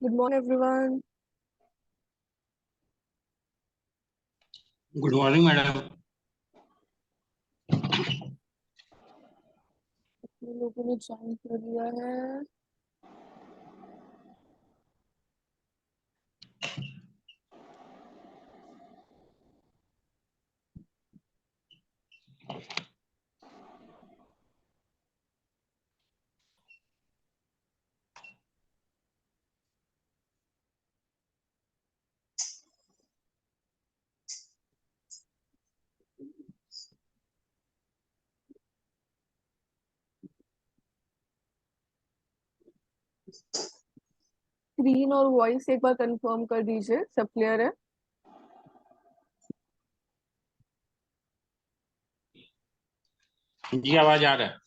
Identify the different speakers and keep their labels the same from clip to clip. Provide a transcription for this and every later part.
Speaker 1: Good morning, everyone.
Speaker 2: Good morning madam.
Speaker 1: कितने लोगों ने ज्वाइन कर लिया है? स्क्रीन और वॉइस एक बार कंफर्म कर दीजिए, सब क्लियर है?
Speaker 2: जी आवाज आ रहा है।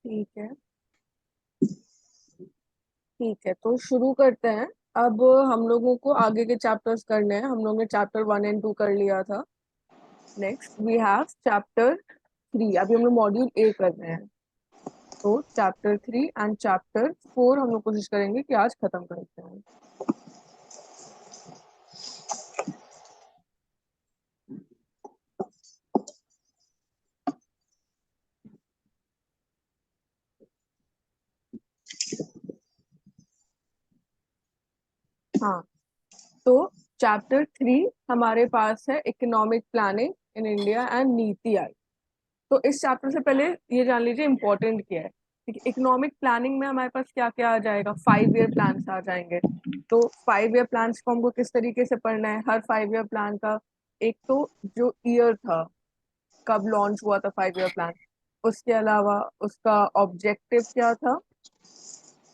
Speaker 1: ठीक है। ठीक है, तो शुरू करते हैं। अब हम लोगों को आगे के चैप्टर्स करने हैं। हम लोगों ने चैप्टर 1 और 2 कर लिया था। Next we have chapter 3। अभी हम लोग मॉड्यूल 1 कर रहे हैं। तो चैप्टर 3 एंड चैप्टर 4 हम लोग कोशिश करेंगे कि आज खत्म करते हैं। हाँ, तो चैप्टर 3 हमारे पास है economic planning in India and NITI Aayog. तो इस चैप्टर से पहले ये जान लीजिए इम्पोर्टेंट क्या है। इकोनॉमिक प्लानिंग में हमारे पास क्या क्या आ जाएगा? 5 ईयर प्लान्स आ जाएंगे। तो 5 ईयर प्लान्स को हमको किस तरीके से पढ़ना है? हर 5 ईयर प्लान का एक तो जो ईयर था, कब लॉन्च हुआ था 5 ईयर प्लान, उसके अलावा उसका ऑब्जेक्टिव क्या था,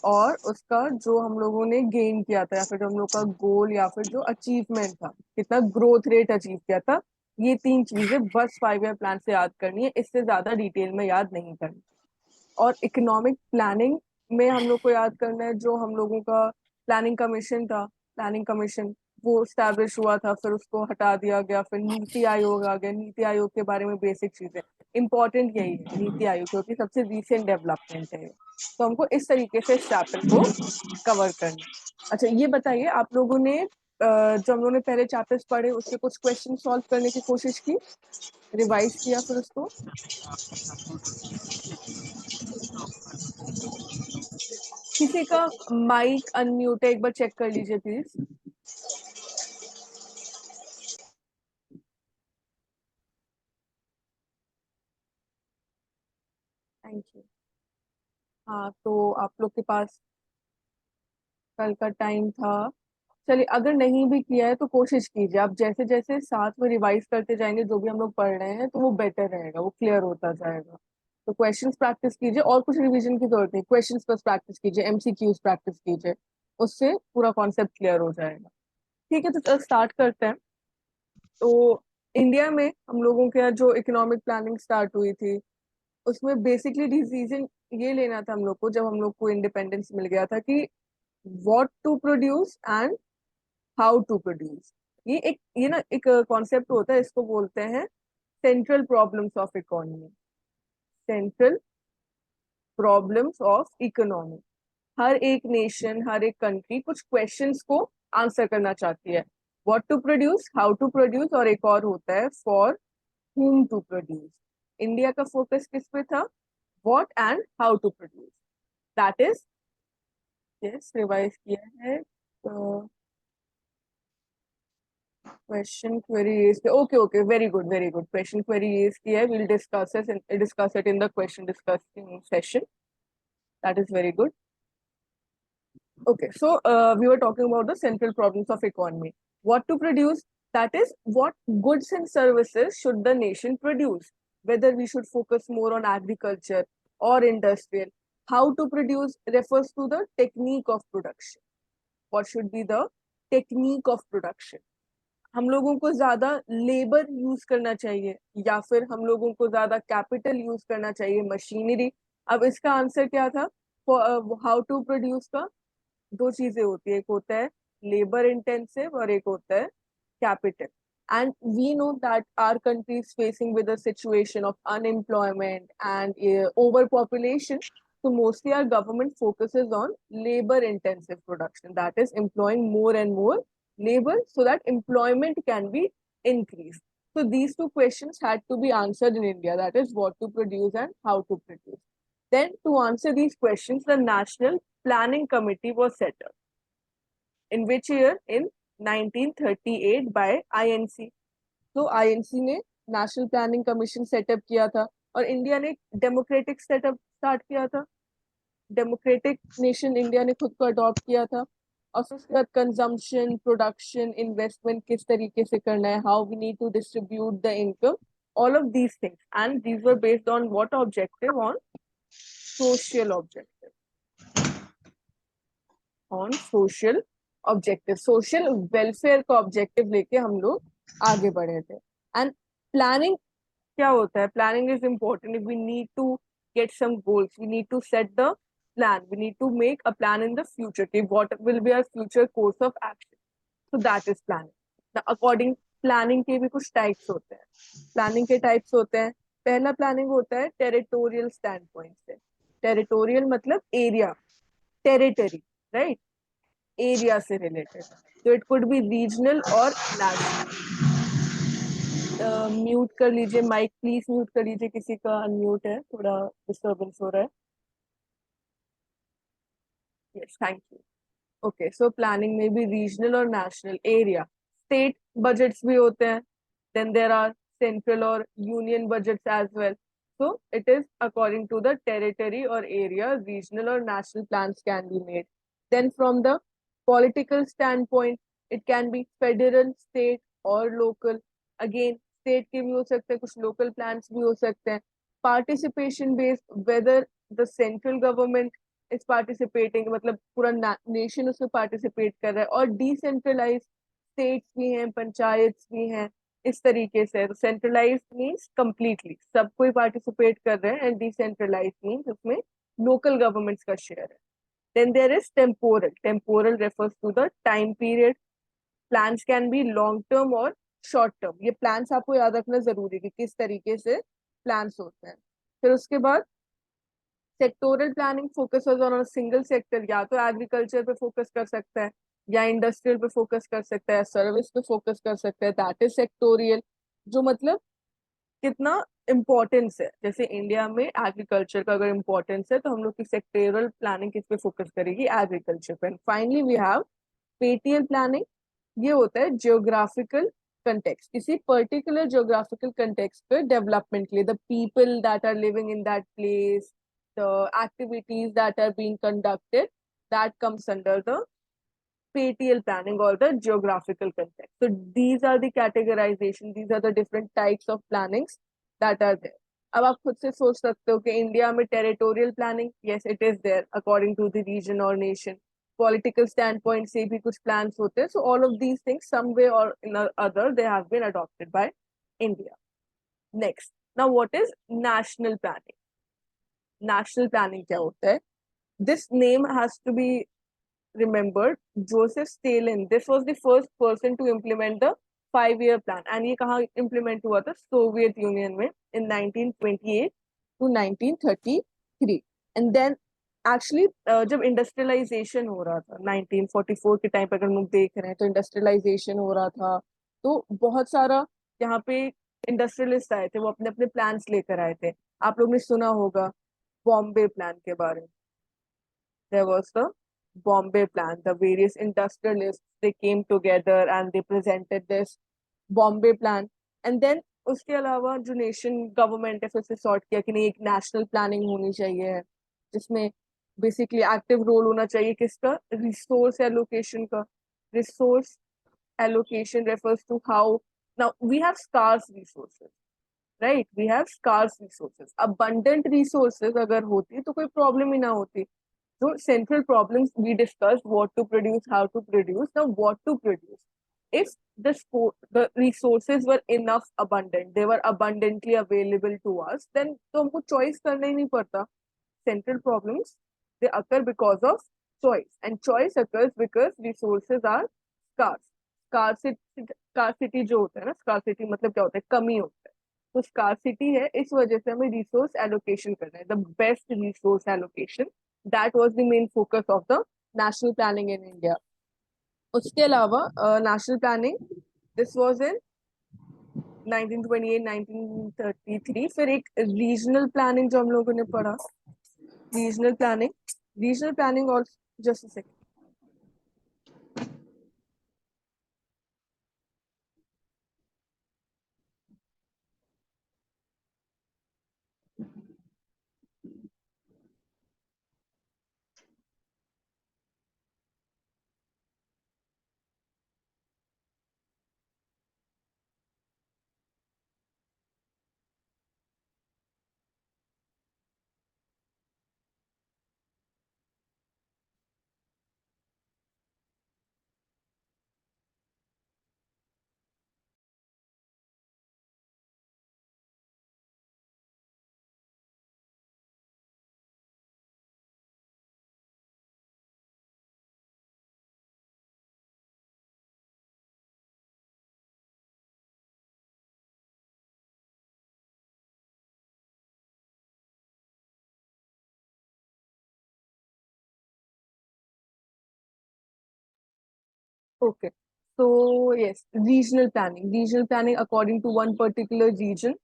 Speaker 1: और उसका जो हम लोगों ने गेन किया था या फिर जो हम लोग का गोल या फिर जो अचीवमेंट था, कितना ग्रोथ रेट अचीव किया था। ये 3 चीजें बस 5 ईयर प्लान से याद करनी है, इससे ज्यादा डिटेल में याद नहीं करनी। और इकोनॉमिक प्लानिंग में हम लोग को याद करना है जो हम लोगों का प्लानिंग कमीशन था। प्लानिंग कमीशन वो स्टैब्लिश हुआ था, फिर उसको हटा दिया गया, फिर नीति आयोग आ गया। नीति आयोग के बारे में बेसिक चीजें इंपॉर्टेंट यही है नीति आयोग, क्योंकि सबसे रिसेंट डेवलपमेंट है ये। तो हमको इस तरीके से इस चैप्टर को कवर करना है। अच्छा, ये बताइए, आप लोगों ने जो हम लोगों ने पहले चैप्टर्स पढ़े उसके कुछ क्वेश्चन सॉल्व करने की कोशिश की, रिवाइज किया फिर उसको? किसी का माइक अनम्यूट है, एक बार चेक कर लीजिए प्लीज। Thank you. हाँ, तो आप लोग के पास कल का टाइम था। चलिए, अगर नहीं भी किया है तो कोशिश कीजिए। आप जैसे जैसे साथ में रिवाइज करते जाएंगे जो भी हम लोग पढ़ रहे हैं, तो वो बेटर रहेगा, वो क्लियर होता जाएगा। तो क्वेश्चंस प्रैक्टिस कीजिए, और कुछ रिवीजन की जरूरत नहीं। क्वेश्चंस बस प्रैक्टिस कीजिए, एमसीक्यूज प्रैक्टिस कीजिए, उससे पूरा कॉन्सेप्ट क्लियर हो जाएगा। ठीक है, तो स्टार्ट करते हैं। तो इंडिया में हम लोगों के यहाँ जो इकोनॉमिक प्लानिंग स्टार्ट हुई थी, उसमें बेसिकली डिसीजन ये लेना था हम लोग को, जब हम लोग को इंडिपेंडेंस मिल गया था, कि what to produce and how to produce. ये ना एक कॉन्सेप्ट होता है, इसको बोलते हैं central problems of economy. Central problems of economy. हर एक नेशन, हर एक कंट्री कुछ क्वेश्चंस को आंसर करना चाहती है। What to produce, how to produce, और एक और होता है for whom to produce. India का फोकस किस पे था? What and how to produce, that is. Yes, revise किया है तो क्वेश्चन क्वेरी रेज किया। Okay okay, very good very good. Question query raise किया है, will discuss it in the question discussing session. That is very good. Okay, so we were talking about the central problems of economy. What to produce? That is, what goods and services should the nation produce? Whether we should focus more on agriculture or industrial. How to produce refers to the technique of production. What should be the technique of production? हम लोगों को ज्यादा labour use करना चाहिए, या फिर हम लोगों को ज्यादा कैपिटल यूज करना चाहिए, मशीनरी? अब इसका आंसर क्या था? हाउ टू प्रोड्यूस का दो चीजें होती है, एक होता है लेबर इंटेंसिव और एक होता है capital. and we know that our country is facing with a situation of unemployment and overpopulation. So mostly our government focuses on labor intensive production, that is employing more and more labor so that employment can be increased. So these two questions had to be answered in India, that is what to produce and how to produce. Then to answer these questions, the National Planning Committee was set up. In which year? In 1938 by INC. तो INC ने national planning commission setup किया था और India ने democratic setup start किया था. Democratic nation India ने खुद को अडॉप्ट किया था. और फिर उसके बाद कंजम्पशन, प्रोडक्शन, इन्वेस्टमेंट किस तरीके से करना है, how we need to distribute the income, all of these things, and these were based on what objective? On social objective. On social objective, social welfare का objective लेके हम लोग आगे बढ़े थे. And planning क्या होता है? Planning is important. If we need to get some goals, we need to set the plan, we need to make a plan in the future. What will be our future course of action? So that is planning. Now, according planning के भी कुछ types होते हैं. Planning के types होते हैं. पहला planning होता है territorial standpoint से. Territorial मतलब area, territory, right? एरिया से रिलेटेड. तो इट कुड बी रीजनल और नेशनल. म्यूट कर लीजिए माइक, प्लीज म्यूट कर लीजिए, किसी का अनम्यूट है, थोड़ा डिस्टर्बेंस हो रहा है. Yes, thank you. Okay, so planning में भी रीजनल और नेशनल एरिया. स्टेट बजट्स भी होते हैं. देन देयर आर सेंट्रल और union budgets as well. So it is according to the territory or area, regional or national plans can be made. Then from the political standpoint, it can be federal, state or local. Again, state के भी हो सकते हैं, कुछ local plans भी हो सकते हैं. Participation based, whether the central government is participating, मतलब पूरा nation उसमें participate कर रहा है. और decentralized states भी हैं, पंचायत भी हैं. इस तरीके से सेंट्रलाइज मीन्स कंप्लीटली सब कोई पार्टिसिपेट कर रहे हैं, एंड डिसेंट्रलाइज मीन्स उसमें लोकल गवर्नमेंट्स का शेयर है. Then there is temporal. Temporal refers to the time period. Plans can be long term और शॉर्ट टर्म. ये प्लान्स आपको याद रखना जरूरी है कि किस तरीके से प्लान्स होते हैं. फिर उसके बाद sectoral planning focuses on a single sector. या तो एग्रीकल्चर पे फोकस कर सकता है, या इंडस्ट्रियल पे फोकस कर सकता है, सर्विस पे फोकस कर सकता है. That is sectoral. जो मतलब कितना इम्पोर्टेंस है. जैसे इंडिया में एग्रीकल्चर का अगर इम्पोर्टेंस है तो हम लोग की सेक्टोरल प्लानिंग किस पे फोकस करेगी? एग्रीकल्चर पे. Finally we have spatial planning. ये होता है जियोग्राफिकल कंटेक्स्ट, किसी पर्टिकुलर जियोग्राफिकल कंटेक्स्ट पे डेवलपमेंट के लिए. The people that are living in that place, the activities that are being conducted, that comes under the spatial planning or the geographical context. So these are the categorization, these are the different types of plannings that are there. अब आप खुद से सोच सकते हो कि India में territorial planning, yes it is there according to the region और नेशन. पॉलिटिकल स्टैंड पॉइंट से भी कुछ प्लान्स होते हैं. So all of these things some way और in other they have been adopted by India. Next, now what is national planning? National planning क्या होता है? This name has to be remembered. Joseph Stalin, this was the first person to implement the 5-year plan. And ये कहाँ implement हुआ था? Soviet union में in 1928 to 1933. And then actually जब industrialisation हो रहा था 1944 के टाइम पर, अगर हम लोग देख रहे हैं तो इंडस्ट्रियलाइजेशन हो रहा था, तो बहुत सारा यहाँ पे इंडस्ट्रियलिस्ट आए थे, वो अपने अपने प्लान्स लेकर आए थे. आप लोग ने सुना होगा बॉम्बे प्लान के बारे में. There was the Bombay plan. The various industrialists, they came together and they presented this Bombay plan. And then उसके अलावा जो नेशन गवर्नमेंट है फिर से सॉर्ट किया कि नहीं, एक नेशनल प्लानिंग होनी चाहिए जिसमें बेसिकली एक्टिव रोल होना चाहिए किसका? रिसोर्स एलोकेशन का. Resource allocation refers to how now we have scarce resources, right? We have scarce resources. Abundant resources अगर होती तो कोई प्रॉब्लम ही ना होती. So central problems we discussed: what to produce, how to produce. Now what to produce? If the resources were enough abundant, they were abundantly available to us, then तो हमको choice करना ही नहीं पड़ता. Central problems, they occur because of choice, and choice occurs because resources are scarce. Scarcity जो होता है ना, scarcity मतलब क्या होता है, कमी होता है। तो स्कार्सिटी है, इस वजह से हमें रिसोर्स एलोकेशन करना है, the best resource allocation. That was the main focus of the national planning in India. उसके अलावा national planning, this was in 1928 1933। फिर एक रीजनल प्लानिंग जो हम लोगों ने पढ़ा, रीजनल प्लानिंग और just a second. Okay. So yes, regional planning. Regional planning according to one particular region.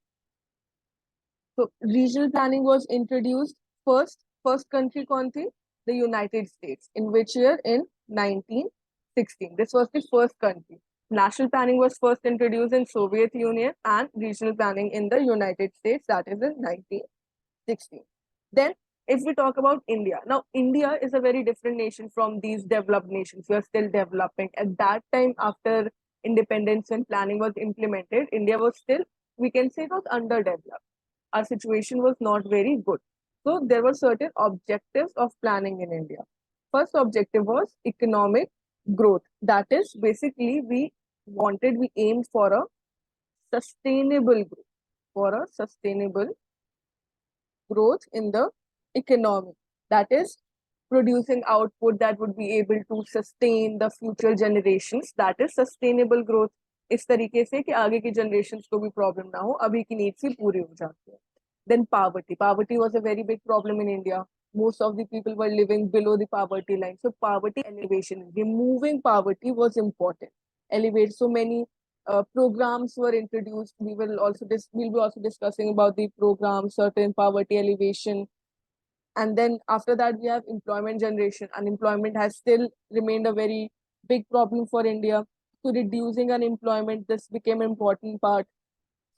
Speaker 1: So regional planning was introduced first. First country कौन थी? The United States. In which year? In 1916. This was the first country. National planning was first introduced in Soviet Union and regional planning in the United States. That is in 1916. Then, if we talk about India, now India is a very different nation from these developed nations. We are still developing. At that time, after independence and planning was implemented, India was still, we can say, it was underdeveloped. Our situation was not very good. So there were certain objectives of planning in India. First objective was economic growth. That is basically we aimed for a sustainable growth, for a sustainable growth in the economy. That is producing output that would be able to sustain the future generations. That is sustainable growth. इस तरीके से कि आगे की generations को भी problem ना हो, अभी की needs भी पूरी हो जाती है. Then poverty. Poverty was a very big problem in India. Most of the people were living below the poverty line. So poverty elevation, removing poverty was important. Elevate so many programs were introduced. We'll be also discussing about the program, certain poverty elevation. And then after that, we have employment generation. Unemployment has still remained a very big problem for India. So reducing unemployment, this became an important part.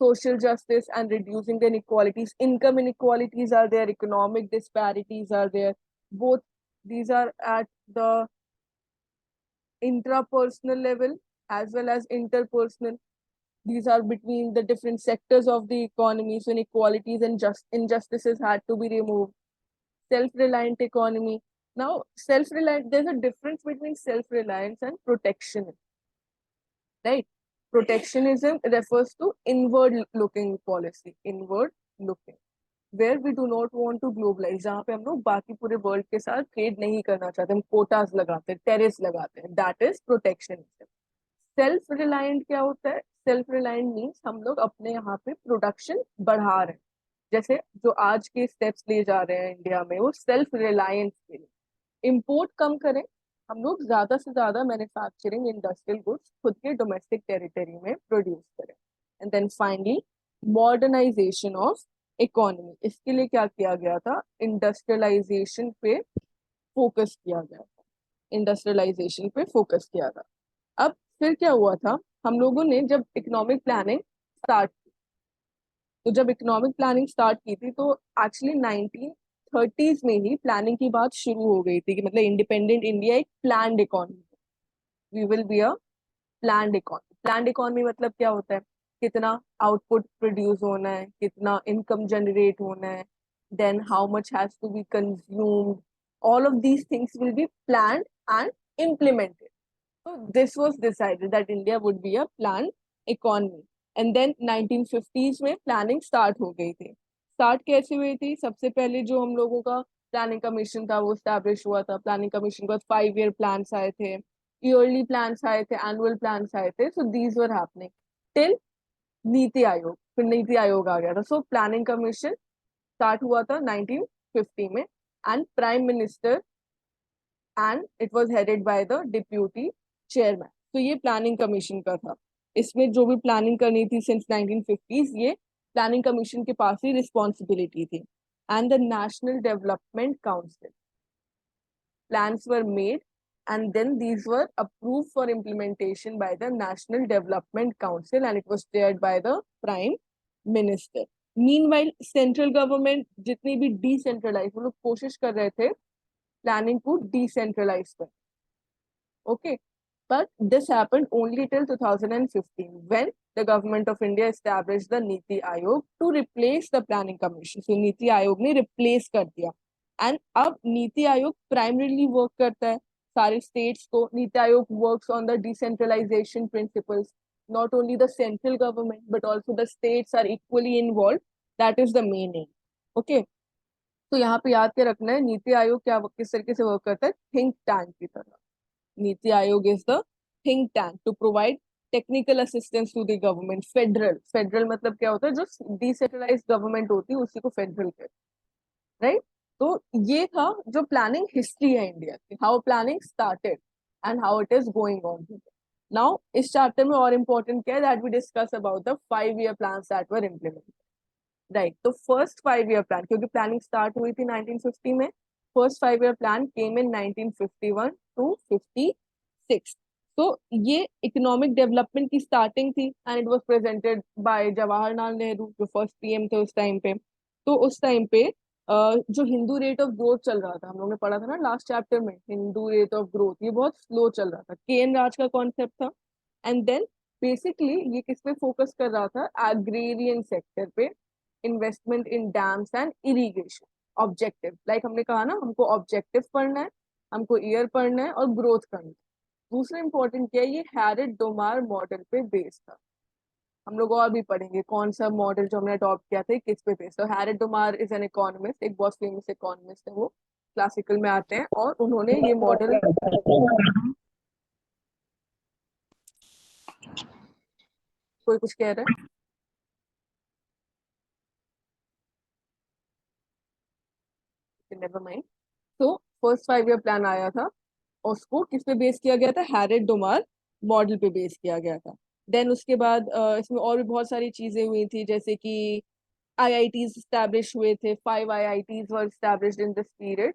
Speaker 1: Social justice and reducing the inequalities. Income inequalities are there, economic disparities are there. Both these are at the intrapersonal level as well as interpersonal. These are between the different sectors of the economy. So inequalities and injustices had to be removed. Self-reliant economy. Now, self-reliant, there's a difference between self-reliance and protection, right? Protectionism refers to inward looking policy, inward looking, where we do not want to globalize, जहाँ पे हम लोग बाकी पूरे world के साथ trade नहीं करना चाहते, हम कोटास लगाते हैं, टेरिस लगाते हैं, that is protectionism. Self reliant क्या होता है? सेल्फ रिलायंट मीन्स हम लोग अपने यहाँ पे प्रोडक्शन बढ़ा रहे हैं. जैसे जो आज के स्टेप्स ले जा रहे हैं इंडिया में, वो सेल्फ रिलायंस के लिए. इम्पोर्ट कम करें, हम लोग ज्यादा से ज्यादा मैन्युफैक्चरिंग इंडस्ट्रियल गुड्स खुद के डोमेस्टिक टेरिटरी में प्रोड्यूस करें. And then finally modernisation of economy. इसके लिए क्या किया गया था? इंडस्ट्रियलाइजेशन पे फोकस किया गया था. इंडस्ट्रियलाइजेशन पे फोकस किया था. अब फिर क्या हुआ था? हम लोगों ने जब इकोनॉमिक प्लानिंग स्टार्ट की, तो जब इकोनॉमिक प्लानिंग स्टार्ट की थी तो एक्चुअली 1930s में ही प्लानिंग की बात शुरू हो गई थी कि मतलब इंडिपेंडेंट इंडिया एक planned economy, we will be a planned economy. Planned economy मतलब क्या होता है? कितना आउटपुट प्रोड्यूस होना है, कितना इनकम जनरेट होना है, then how much has to be consumed. All of these things will be planned and implemented. So this was decided that India would be a planned economy. And then 1950s में planning start हो गई थी. Start कैसे हुई थी? सबसे पहले जो हम लोगों का प्लानिंग कमीशन था वो स्टैब्लिश हुआ था. प्लानिंग कमीशन के बाद 5 year प्लान्स आए थे. ईयरली प्लान्स आए थे, एनुअल प्लान्स आए थे, so these were happening till NITI Aayog, फिर नीति आयोग आ गया था। सो प्लानिंग कमीशन स्टार्ट हुआ था 1950 में, and prime minister, and it was headed by the deputy chairman. तो ये प्लानिंग कमीशन का था। इसमें जो भी प्लानिंग करनी थी सिंस 1950s, ये प्लानिंग कमीशन के पास ही रिस्पॉन्सिबिलिटी थी। And the national development council, plans were made and then these were approved for implementation by the National Development Council and it was chaired by the Prime Minister. Meanwhile, central government जितनी भी decentralized, वो लोग कोशिश कर रहे थे planning को decentralize कर, okay, but this happened only till 2015 when the government of India established the Niti Aayog to replace the planning commission. So Niti Aayog ने replace कर दिया, एंड अब नीति आयोग प्राइमरीली वर्क करता है सारे स्टेट्स को। NITI Aayog works on the decentralisation principles, not only the central government but also the states are equally involve, that is the main aim. Okay, तो यहाँ पे याद के रखना है नीति आयोग क्या किस तरीके से वर्क करता है, थिंक टैंक की तरह। NITI Aayog is the think tank to provide technical assistance to the government. Federal, federal मतलब क्या होता है, जो डिसेंट्रलाइज गवर्नमेंट होती है उसी को फेडरल कहते हैं, राइट। तो ये था जो प्लानिंग हिस्ट्री है इंडिया की, how planning started and how it is going on. Now इस चैप्टर में और इम्पोर्टेंट क्या है, that we discuss about the 5 year plans that were implemented, right. तो फर्स्ट 5 year प्लान, क्योंकि प्लानिंग स्टार्ट हुई थी 1950 में, first 5 year plan came in 1951 to 56। तो ये इकोनॉमिक डेवलपमेंट की स्टार्टिंग थी and it was presented by Jawaharlal Nehru जो फर्स्ट पीएम थे उस टाइम पे। तो उस टाइम पे जो हिंदू रेट ऑफ ग्रोथ चल रहा था, हम लोगों ने पढ़ा था ना लास्ट चैप्टर में, हिंदू रेट ऑफ ग्रोथ ये बहुत स्लो चल रहा था, केएन राज का कॉन्सेप्ट था। एंड देन बेसिकली ये किस पे फोकस कर रहा था, एग्रेरियन सेक्टर पे, investment in dams and irrigation. Objective, like हमने कहा ना, हमको ऑब्जेक्टिव पढ़ना है, हमको ईयर पढ़ना है और ग्रोथ करना है। दूसरा इंपॉर्टेंट क्या है, ये हैरिट डोमार मॉडल पे बेस्ड था। हम लोग और भी पढ़ेंगे कौन सा मॉडल जो हमने अडॉप्ट किया था किस पे बेस्ड। तो Herriot Domar is an economist, एक बहुत फेमस इकोनॉमिस्ट है, वो क्लासिकल में आते हैं और उन्होंने ये मॉडल, कोई कुछ कह रहा है, नेवर माइंड। तो फर्स्ट 5 year प्लान आया था, उसको किस पे बेस किया गया था, हैरिट डोमार मॉडल पे बेस किया गया था। देन उसके बाद इसमें और भी बहुत सारी चीजें हुई थी, जैसे कि आईआईटीज स्टैब्लिश हुए थे, 5 IITs were established in this period,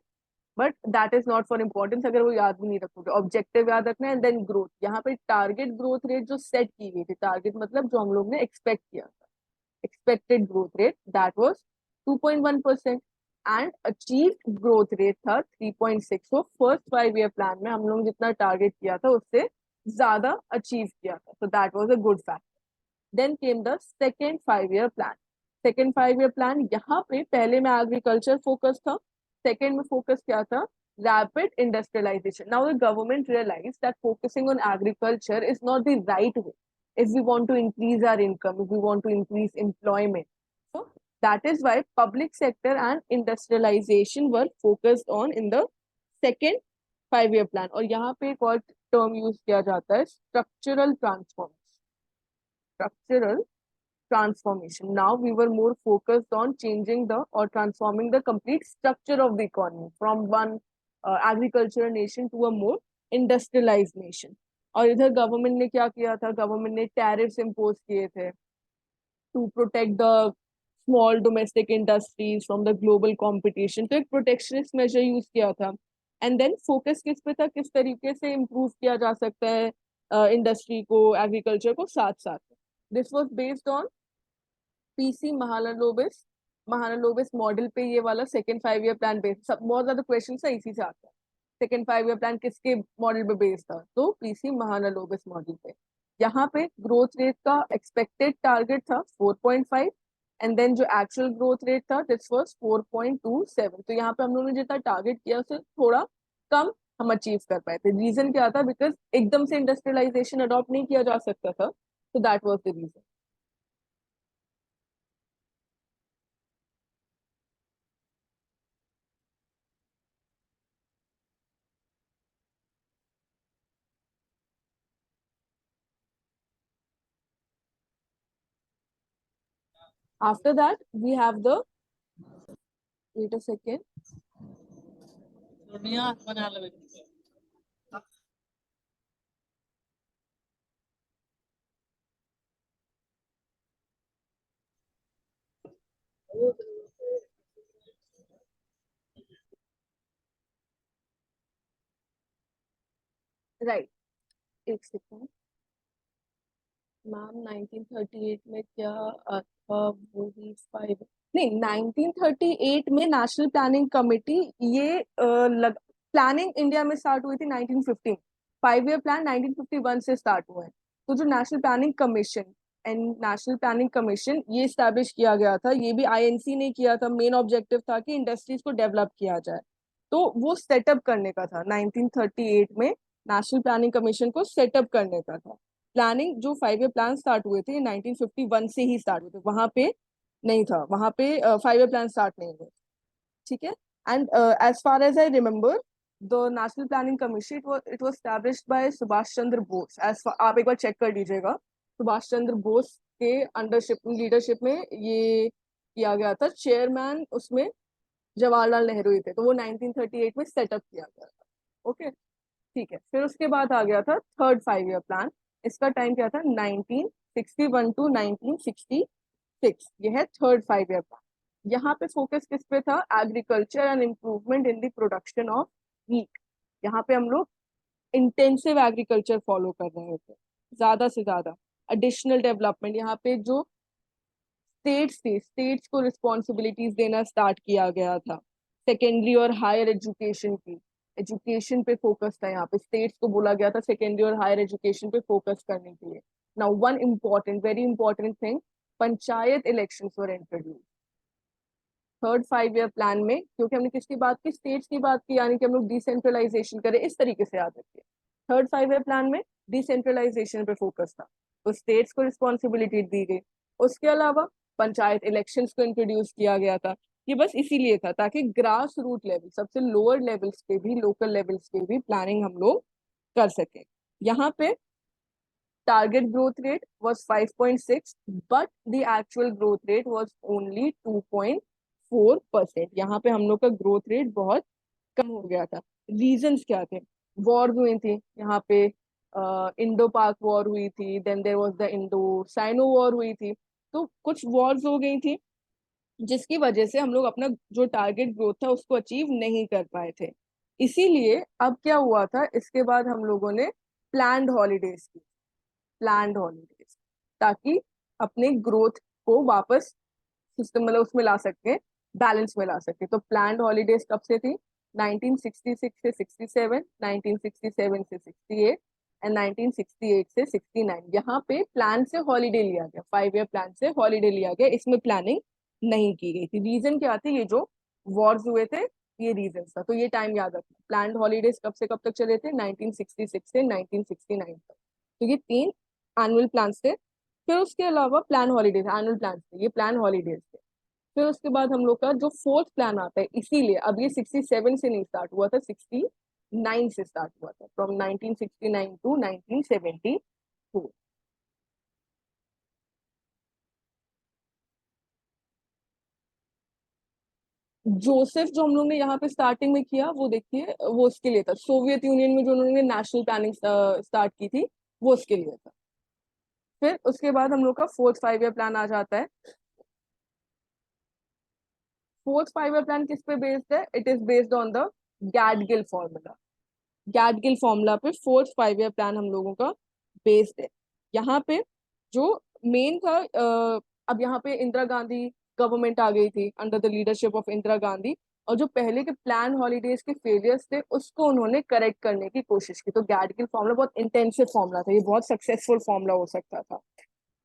Speaker 1: but that is not for importance अगर वो याद भी नहीं रखोगे। ऑब्जेक्टिव याद रखना है एंड देन ग्रोथ। यहाँ पे टारगेट ग्रोथ रेट जो सेट की गई थी, टारगेट मतलब जो हम लोग ने एक्सपेक्ट किया था, expected growth rate that was 2.1% and achieved growth rate था 3.6। so first 5 year plan में हम लोग जितना टारगेट किया था उससे ज्यादा अचीव किया था, so that was a good fact। then came the second 5 year plan। second 5 year plan यहाँ पे पहले में एग्रीकल्चर फोकस था, सेकेंड में फोकस क्या था, rapid industrialization। now the government realized that focusing on agriculture is not the right way if we want to increase our income, if we want to increase employment। So that is why public sector and industrialization were focused on in the second 5 year plan। और यहाँ पे एक और term use किया जाता है, structural transformation। Now we were more focused on changing the or transforming the complete structure of the economy from one agricultural nation to a more industrialized nation। और इधर गवर्नमेंट ने क्या किया था, गवर्नमेंट ने टैरिफ्स इम्पोज किए थे to protect the small domestic industries from the global competition. तो एक प्रोटेक्शनिस्ट मेजर यूज किया था। एंड देन फोकस किस पे था, किस तरीके से इम्प्रूव किया जा सकता है इंडस्ट्री को, एग्रीकल्चर को साथ साथ। This was based on PC Mahalanobis, Mahalanobis model पे ये वाला सेकेंड 5 year प्लान बेस्ड। सब बहुत ज्यादा क्वेश्चन है इसी से आता है, सेकेंड 5 year प्लान किसके मॉडल पे बेस्ड था, तो पीसी महालनोबिस मॉडल पे। यहाँ पे ग्रोथ रेट का एक्सपेक्टेड टारगेट था 4.5 एंड देन जो एक्चुअल ग्रोथ रेट था दिस वाज 4.27। तो यहाँ पे हम लोगों ने जितना टारगेट किया उससे थोड़ा कम हम अचीव कर पाए थे। रीजन क्या था, बिकॉज एकदम से इंडस्ट्रियलाइजेशन अडॉप्ट नहीं किया जा सकता था, तो that was the reason. After that, we have the, wait a second. Right. एक सेकंड मैम, 1938 में क्या था? वो ही फाइव, नहीं, 1938 में नेशनल प्लानिंग कमेटी, ये प्लानिंग इंडिया में स्टार्ट हुई थी 1915। 5 ईयर प्लान 1951 से स्टार्ट हुए हैं। तो जो national planning commission and national planning commission, ये स्टैब्लिश किया गया था, ये भी आईएनसी ने किया था। मेन ऑब्जेक्टिव था कि इंडस्ट्रीज को डेवलप किया जाए, तो वो सेटअप करने का था 1938 में। नेशनल प्लानिंग कमीशन को सेटअप करने का था। प्लानिंग जो 5 ईयर प्लान स्टार्ट हुए थे 1951 से ही स्टार्ट हुए थे, वहां पे नहीं था, वहां पे 5 ईयर प्लान स्टार्ट नहीं हुए। ठीक है। And as far as I remember, the national planning commission, it was established by Subhash Chandra Bose. आप एक बार चेक कर लीजिएगा, सुभाष चंद्र बोस के अंडरशिप लीडरशिप में ये किया गया था। चेयरमैन उसमें जवाहरलाल नेहरू ही थे, तो वो 1938 में सेटअप किया गया था। ओके, ठीक है। फिर उसके बाद आ गया था थर्ड 5 ईयर प्लान। इसका टाइम क्या था? 1961 टू 1966। ये है थर्ड 5 ईयर प्लान। यहाँ पे फोकस किस पे था? Agriculture and improvement in the production of wheat. यहाँ पे हम लोग इंटेंसिव एग्रीकल्चर फॉलो कर रहे थे, ज्यादा से ज्यादा एडिशनल डेवलपमेंट। यहाँ पे जो स्टेट्स थे, स्टेट्स को रिस्पॉन्सिबिलिटीज देना स्टार्ट किया गया था। सेकेंडरी और हायर एजुकेशन की, एजुकेशन पे फोकस था। यहाँ पे स्टेट्स को बोला गया था सेकेंडरी और हायर एजुकेशन पे फोकस करने के लिए। Now one important, very important thing, panchayat elections वर इंट्रोड्यूस थर्ड 5 ईयर प्लान में। क्योंकि हमने किसकी बात की? स्टेट्स की बात की, यानी कि हम लोग डिसेंट्रलाइजेशन करें, इस तरीके से याद रखिए। थर्ड 5 ईयर प्लान में डिसेंट्रलाइजेशन पे फोकस था, तो स्टेट्स को रिस्पॉन्सिबिलिटी दी गई। उसके अलावा पंचायत इलेक्शंस को इंट्रोड्यूस किया गया था। ये बस इसीलिए था ताकि ग्रास रूट लेवल, सबसे लोअर लेवल्स पे भी, लोकल लेवल्स पे भी प्लानिंग हम लोग कर सके। यहाँ पे target growth rate was 5.6, but the actual growth rate was only 2.4%। यहाँ पे हम लोग का ग्रोथ रेट बहुत कम हो गया था। रीजंस क्या थे? वॉर हुई थी यहाँ पे, इंडो पाक वॉर हुई थी, then there was the Indo Sino war हुई थी। तो कुछ वॉर्स हो गई थी, जिसकी वजह से हम लोग अपना जो टारगेट ग्रोथ था उसको अचीव नहीं कर पाए थे। इसीलिए अब क्या हुआ था, इसके बाद हम लोगों ने प्लान्ड हॉलीडेज की, प्लान्ड हॉलीडेज, ताकि अपने ग्रोथ को वापस सिस्टम, मतलब उसमें ला सके, बैलेंस में ला सके। तो प्लान्ड हॉलीडेज कब से थी? 1966 से 67, 1967 से 68 एंड 1968 से 69। यहाँ पे प्लान से हॉलीडे लिया गया, 5 ईयर प्लान से हॉलीडे लिया गया, इसमें प्लानिंग नहीं की गई थी। रीजन क्या थे? ये जो वॉर्स हुए थे, ये रीजन था। तो ये टाइम याद रखना, प्लान्ड हॉलीडेज कब से कब तक चले थे? 1966 से 1969 तक। तो ये 3 एनुअल प्लान थे। फिर उसके अलावा प्लान हॉलीडेज, एनुअल प्लान थे, ये प्लान हॉलीडेज थे। फिर उसके बाद हम लोग का जो फोर्थ प्लान आता है, इसीलिए अब ये 67 से नहीं स्टार्ट हुआ था, 69 से स्टार्ट हुआ था, फ्रॉम 1969 टू 1974। जोसेफ जो हम लोग ने यहाँ पे स्टार्टिंग में किया, वो देखिए, वो उसके लिए था। सोवियत यूनियन में जो उन्होंने नेशनल प्लानिंग स्टार्ट की थी, वो उसके लिए था। फिर उसके बाद हम लोग का फोर्थ 5 ईयर प्लान आ जाता है। फोर्थ 5 ईयर प्लान किस पे बेस्ड है? It is based on the Gadgil formula. Gadgil formula पे फोर्थ 5 ईयर प्लान हम लोगों का बेस्ड है। यहाँ पे जो मेन था, अब यहाँ पे इंदिरा गांधी गवर्नमेंट आ गई थी, under the leadership of Indira Gandhi. और जो पहले के प्लान हॉलीडेज के फेलियर्स थे, उसको उन्होंने करेक्ट करने की कोशिश की। तो गैडगिल फॉर्मूला बहुत इंटेंसिव फॉर्मूला था, ये बहुत सक्सेसफुल फॉर्मूला हो सकता था।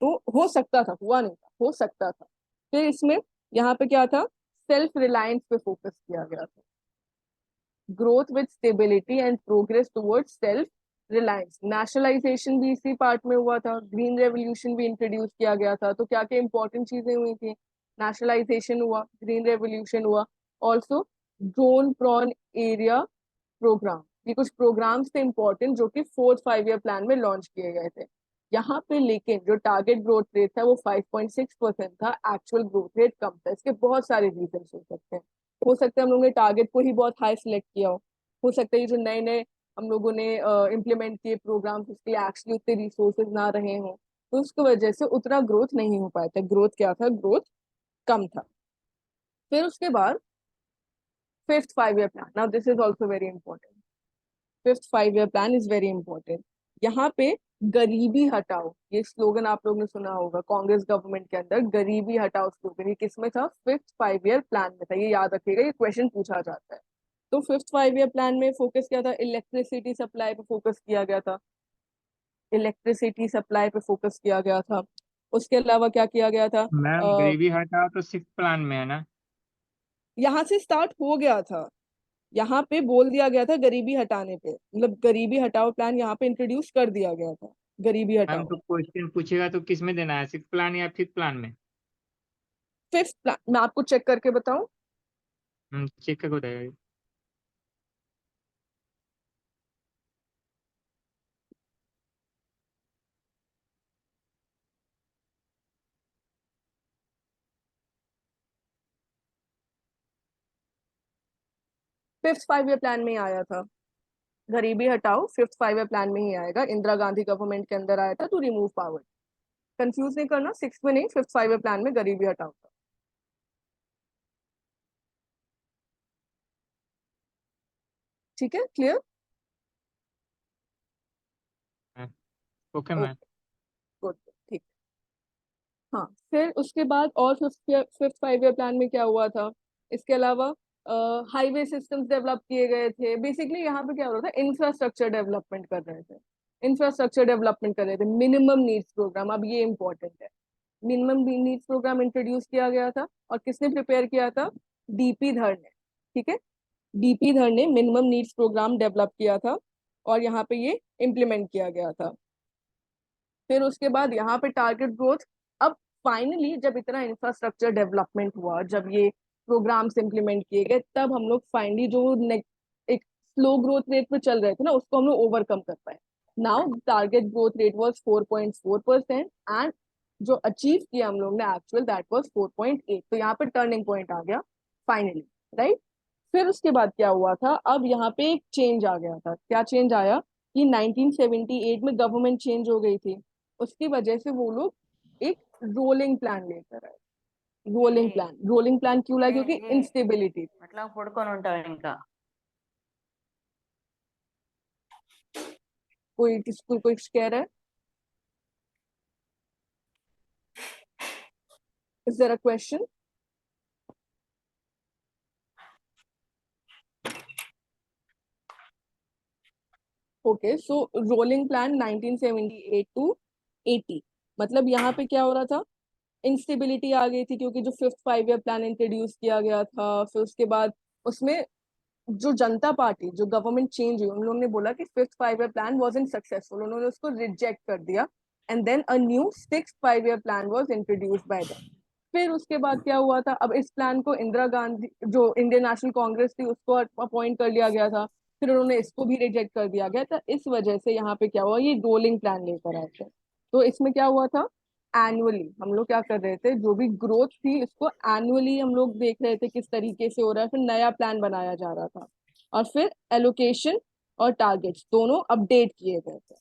Speaker 1: तो हो सकता था, हुआ नहीं था, हो सकता था। फिर इसमें यहाँ पे क्या था? सेल्फ रिलायंस पे फोकस किया गया था। Growth with stability and progress towards self reliance. Nationalisation भी इसी पार्ट में हुआ था, ग्रीन रेवोल्यूशन भी इंट्रोड्यूस किया गया था। तो क्या क्या इंपॉर्टेंट चीजें हुई थी? नेशनलाइजेशन हुआ, ग्रीन रेवोल्यूशन हुआ, also drought prone area programme. ये कुछ प्रोग्राम्स थे इंपॉर्टेंट, जो कि फोर्थ 5 ईयर प्लान में लॉन्च किए गए थे। यहाँ पे लेकिन जो टारगेट ग्रोथ रेट था वो 5.6% था, एक्चुअल ग्रोथ रेट कम था। इसके बहुत सारे रीजन हो सकते हैं हम लोगों ने टारगेट को ही बहुत हाई सिलेक्ट किया हो सकता है जो नए नए हम लोगों ने इम्प्लीमेंट किए प्रोग्राम्स उसके लिए एक्चुअली उतने रिसोर्सेज ना रहे हों, तो उसकी वजह से उतना ग्रोथ नहीं हो पाया था। ग्रोथ क्या था? ग्रोथ कम था। फिर उसके बाद fifth 5 year plan, now this is also very important. Fifth 5 year plan is very important. यहाँ पे गरीबी हटाओ, ये स्लोगन आप लोगों ने सुना होगा कांग्रेस गवर्नमेंट के अंदर, गरीबी हटाओ स्लोगन, ये किसमें था? फिफ्थ 5 ईयर प्लान में था। ये याद रखिएगा, ये क्वेश्चन पूछा जाता है। तो फिफ्थ 5 ईयर प्लान में फोकस क्या था? इलेक्ट्रिसिटी सप्लाई पे फोकस किया गया था। इलेक्ट्रिसिटी सप्लाई पे फोकस किया गया था। उसके अलावा क्या किया गया था?
Speaker 2: मैम गरीबी हटाओ तो सिक्स प्लान में है ना?
Speaker 1: यहाँ से स्टार्ट हो गया था, यहाँ पे बोल दिया गया था गरीबी हटाने पे, मतलब गरीबी हटाओ प्लान यहाँ पे इंट्रोड्यूस कर दिया गया था, गरीबी
Speaker 2: मैम
Speaker 1: हटाओ।
Speaker 2: तो क्वेश्चन पूछेगा तो किस में देना है, सिक्स प्लान या फिफ्थ प्लान में?
Speaker 1: फिफ्थ प्लान मैं आपको चेक करके बताऊं।
Speaker 2: चेक करके बताइए।
Speaker 1: फिफ्थ 5 ईयर प्लान में ही आया था, गरीबी हटाओ फिफ्थ 5 ईयर प्लान में ही आएगा। इंदिरा गांधी गवर्नमेंट के अंदर आया था टू रिमूव पावर्टी। कंफ्यूज नहीं करना, सिक्स में नहीं, फिफ्थ 5 ईयर प्लान में गरीबी हटाओ था। ठीक है, clear?
Speaker 2: Okay ma'am.
Speaker 1: Okay, good, ठीक। हाँ, फिर उसके बाद और फिफ्थ 5 ईयर प्लान में क्या हुआ था? इसके अलावा हाईवे सिस्टम्स डेवलप किए गए थे। बेसिकली यहाँ पे क्या हो रहा था? इंफ्रास्ट्रक्चर डेवलपमेंट कर रहे थे। इंफ्रास्ट्रक्चर डेवलपमेंट कर रहे थे। मिनिमम नीड्स प्रोग्राम, अब ये इंपॉर्टेंट है। मिनिमम नीड्स प्रोग्राम इंट्रोड्यूस किया गया था, और किसने प्रिपेयर किया था? डीपी धर ने। ठीक है, डीपी धर ने मिनिमम नीड्स प्रोग्राम डेवलप किया था, और यहाँ पे ये इम्प्लीमेंट किया गया था। फिर उसके बाद यहाँ पे टारगेट ग्रोथ, अब फाइनली जब इतना इंफ्रास्ट्रक्चर डेवलपमेंट हुआ, जब ये प्रोग्राम्स इम्प्लीमेंट किए गए, तब हम लोग फाइनली जो एक स्लो ग्रोथ रेट पे चल रहे थे ना, उसको हम लोग ओवरकम कर पाए। Now target growth rate was 4.4%, and जो अचीव किया हम लोग ने एक्चुअल, दैट वाज 4.8। तो यहाँ पे टर्निंग पॉइंट आ गया फाइनली, राइट। फिर उसके बाद क्या हुआ था? अब यहाँ पे एक चेंज आ गया था। क्या चेंज आया? कि 1978 में गवर्नमेंट चेंज हो गई थी, उसकी वजह से वो लोग एक रोलिंग प्लान लेकर आए। रोलिंग
Speaker 3: ये
Speaker 1: प्लान, रोलिंग प्लान क्यों लाए? क्योंकि
Speaker 3: ये
Speaker 1: इंस्टेबिलिटी।
Speaker 3: అట్లా పడుకొని ఉంటావు ఇంకా
Speaker 1: कोई किसको कोई कुछ कह रहा है? Is there a question? Okay, so rolling plan 1978 to 80, मतलब यहाँ पे क्या हो रहा था? इंस्टेबिलिटी आ गई थी, क्योंकि जो फिफ्थ 5 ईयर प्लान इंट्रोड्यूस किया गया था, फिर उसके बाद उसमें जो जनता पार्टी, जो गवर्नमेंट चेंज हुई, उन लोगों ने बोला कि fifth 5 year plan was unsuccessful, उन्होंने उसको रिजेक्ट कर दिया, and then a new sixth 5 year plan was introduce by them. फिर उसके बाद क्या हुआ था? अब इस प्लान को इंदिरा गांधी, जो इंडियन नेशनल कांग्रेस थी, उसको अपॉइंट कर लिया गया था, फिर उन्होंने इसको भी रिजेक्ट कर दिया गया था। इस वजह से यहाँ पे क्या हुआ? ये रोलिंग प्लान लेकर आए थे। तो इसमें क्या हुआ था? एनुअली हम लोग क्या कर रहे थे? जो भी ग्रोथ थी इसको एनुअली हम लोग देख रहे थे किस तरीके से हो रहा है, फिर नया प्लान बनाया जा रहा था, और फिर एलोकेशन और टारगेट्स दोनों अपडेट किए गए थे,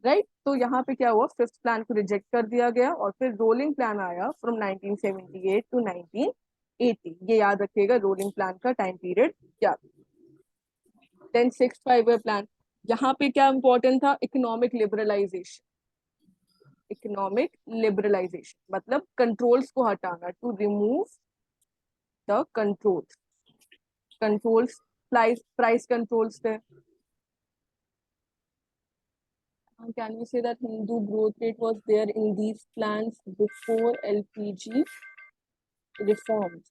Speaker 1: राइट। तो यहाँ पे क्या हुआ? फिफ्थ प्लान को रिजेक्ट कर दिया गया, और फिर रोलिंग प्लान आया फ्रॉम 1978 टू 1980। ये याद रखिएगा रोलिंग प्लान का टाइम पीरियड क्या। देन सिक्स 5 ईयर प्लान, यहाँ पे क्या इंपॉर्टेंट था? Economic liberalisation. इकोनॉमिक लिबरलाइजेशन मतलब कंट्रोल्स को हटाना, to remove the controls. Controls, price controls थे। Can we say that Hindu growth rate was there in these plans before LPG reforms?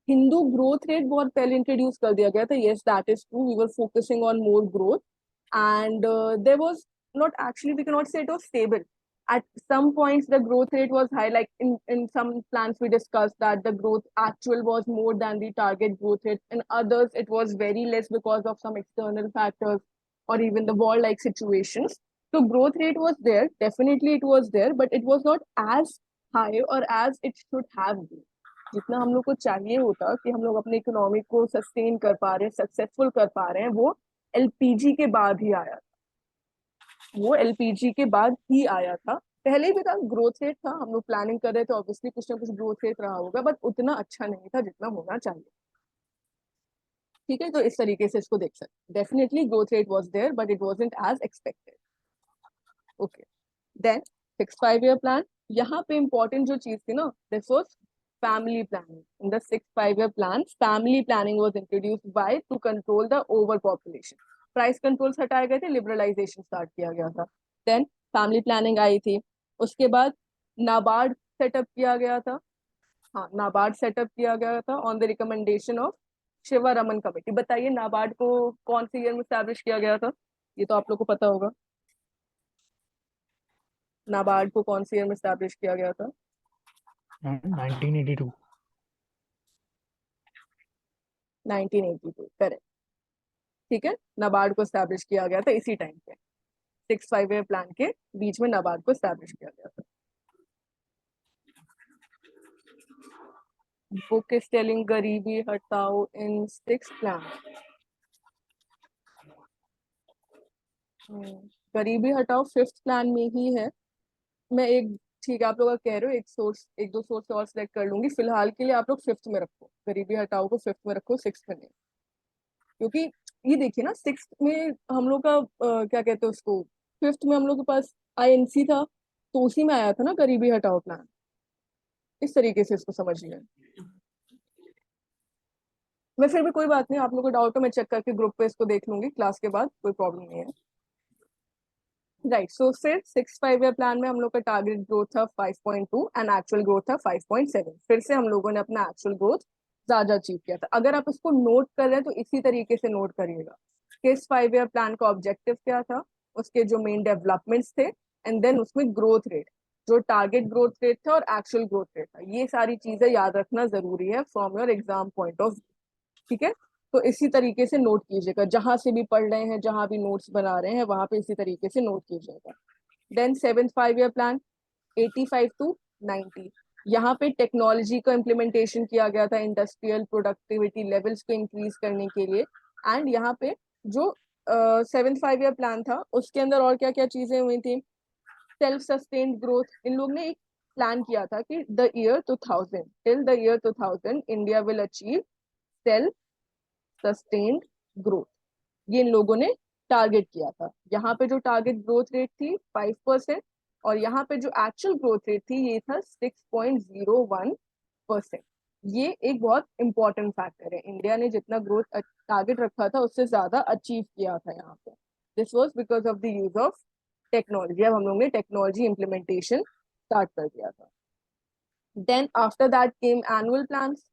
Speaker 1: Hindu growth rate बहुत पहले इंट्रोड्यूस कर दिया गया था, yes that is true, we were focusing on more growth, and there was not, actually we cannot say it was stable. At some points the growth rate was high, like in some plans we discussed that the growth actual was more than the target growth rate. In others it was very less because of some external factors. or even the war like situations. So growth rate was there, definitely it was there, but it was not as high or as it should have been. जितना हम लोग को चाहिए होता कि हम लोग अपने इकोनॉमी को सस्टेन कर पा रहे हैं, सक्सेसफुल कर पा रहे हैं, वो एलपीजी के बाद ही आया, वो एलपीजी के बाद ही आया था। पहले भी था, ग्रोथ रेट था, हम लोग प्लानिंग कर रहे थे, ऑब्वियसली कुछ ना कुछ ग्रोथ रेट रहा होगा, बट उतना अच्छा नहीं था जितना होना चाहिए। ठीक है, तो इस तरीके से इसको देख सकते, definitely growth rate was there but it wasn't as expected. Okay, then 6 5 year plan, यहाँ पे इंपॉर्टेंट जो चीज थी ना, this was family planning. In the 6 5 year plan, family planning was introduced by to control the over population. Price controls हटाए गए थे, liberalisation start किया गया था, देन फैमिली प्लानिंग आई थी। उसके बाद नाबार्ड सेटअप किया गया था। हाँ, नाबार्ड सेटअप किया गया था on the recommendation of Sivaraman committee. बताइए नाबार्ड को कौन से ईयर में स्टैब्लिश किया गया था? ये तो आप लोग को पता होगा। नाबार्ड को कौन से ईयर में स्टैब्लिश किया गया था?
Speaker 2: 1982।
Speaker 1: 1982, करेक्ट। ठीक है, नाबार्ड को स्टैब्लिश किया गया था इसी टाइम पे, 6 5 year प्लान के बीच में नाबार्ड को स्टैब्लिश किया गया था। बुक इज टेलिंग गरीबी हटाओ इन 6 प्लान। गरीबी हटाओ 5th प्लान में ही है। मैं एक, ठीक है, आप लोग कह रहे हो एक सोर्स, एक दो सोर्स और सिलेक्ट कर लूंगी, फिलहाल के लिए आप लोग 5th में रखो, गरीबी हटाओ को 5th में रखो, 6th में नहीं। क्योंकि ये देखिए ना, 6th में हम लोग का क्या कहते हैं उसको, 5th में हम लोग के पास आईएनसी था, तो उसी में आया था ना गरीबी हटाओ प्लान। इस तरीके से इसको समझिए। मैं फिर भी कोई बात नहीं, आप लोग को डाउट हो मैं चेक करके ग्रुप पे इसको देख लूंगी क्लास के बाद, कोई प्रॉब्लम नहीं है। राइट, सो फिर 6 5 year प्लान में हम लोग का टारगेट ग्रोथ था 5.2 एंड एक्चुअल ग्रोथ था 5.7। फिर से हम लोगों ने अपना एक्चुअल ग्रोथ ज्यादा अचीव किया था। अगर आप इसको नोट कर रहे हैं तो इसी तरीके से नोट करिएगा कि इस 5 year प्लान का ऑब्जेक्टिव क्या था, उसके जो मेन डेवलपमेंट्स थे, एंड देन उसमें ग्रोथ रेट, जो टारगेट ग्रोथ रेट था और एक्चुअल ग्रोथ रेट था, ये सारी चीजें याद रखना जरूरी है from your exam point of view. ठीक है, तो इसी तरीके से नोट कीजिएगा, जहां से भी पढ़ रहे हैं, जहां भी नोट्स बना रहे हैं, वहां पे इसी तरीके से नोट कीजिएगा। Then 7th 5 year plan 85 to 90, यहाँ पे टेक्नोलॉजी का इम्प्लीमेंटेशन किया गया था इंडस्ट्रियल प्रोडक्टिविटी लेवल्स को इंक्रीज करने के लिए। एंड यहाँ पे जो 7th 5 year प्लान था उसके अंदर और क्या क्या चीजें हुई थी, सेल्फ सस्टेन्ड ग्रोथ। इन लोग ने एक प्लान किया था कि the year 2000, till the year 2000 India will achieve self sustained growth, ये इन लोगों ने टारगेट किया था। यहाँ पे जो टारगेट ग्रोथ रेट थी 5%, और यहाँ पे जो एक्चुअल ग्रोथ रेट थी ये था 6.01%। ये एक बहुत इंपॉर्टेंट फैक्टर है, इंडिया ने जितना ग्रोथ टारगेट रखा था उससे ज्यादा अचीव किया था यहाँ पे। This was because of the use of technology. अब हम लोग ने टेक्नोलॉजी इम्प्लीमेंटेशन स्टार्ट कर दिया था। Then after that came annual plans.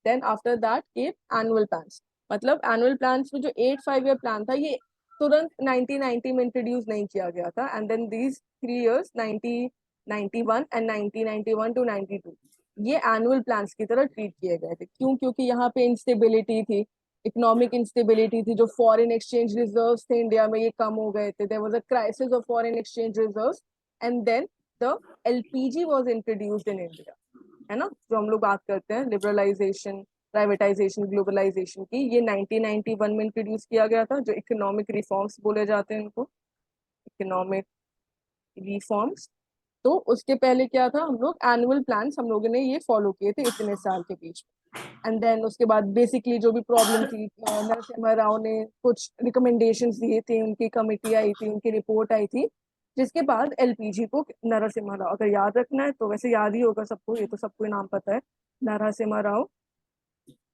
Speaker 1: Then after that came annual plans, मतलब एनुअल प्लान्स में जो 8 5 year प्लान था ये तुरंत 1990 में इंट्रोड्यूस नहीं किया गया था, and then these 3 years 1991 and 1991 to 92 ये एनुअल प्लान्स की तरह ट्रीट किए गए थे। क्यों? क्योंकि यहाँ पे इंस्टेबिलिटी थी, इकोनॉमिक इंस्टेबिलिटी थी, जो फॉरेन एक्सचेंज रिजर्व्स थे इंडिया में ये कम हो गए थे, there was a crisis of foreign exchange reserves, and then the LPG was introduced in India, है ना, जो हम लोग बात करते हैं लिबरलाइजेशन, प्राइवेटाइजेशन, ग्लोबलाइजेशन की, ये 1991 में इंट्रोड्यूस किया गया था, जो इकोनॉमिक रिफॉर्म्स बोले जाते हैं इनको, इकोनॉमिक रिफॉर्म्स। तो उसके पहले क्या था, हम लोग एनुअल प्लान्स हम लोगों ने ये फॉलो किए थे इतने साल के बीच में। एंड देन उसके बाद बेसिकली जो भी प्रॉब्लम थी, नरसिम्हा राव ने कुछ रिकमेंडेशंस दिए थे, उनकी कमिटी आई थी, उनकी रिपोर्ट आई थी, जिसके बाद एलपीजी को नरसिम्हा राव, अगर याद रखना है तो वैसे याद ही होगा सबको, ये तो सबको नाम पता है, नरसिम्हा राव।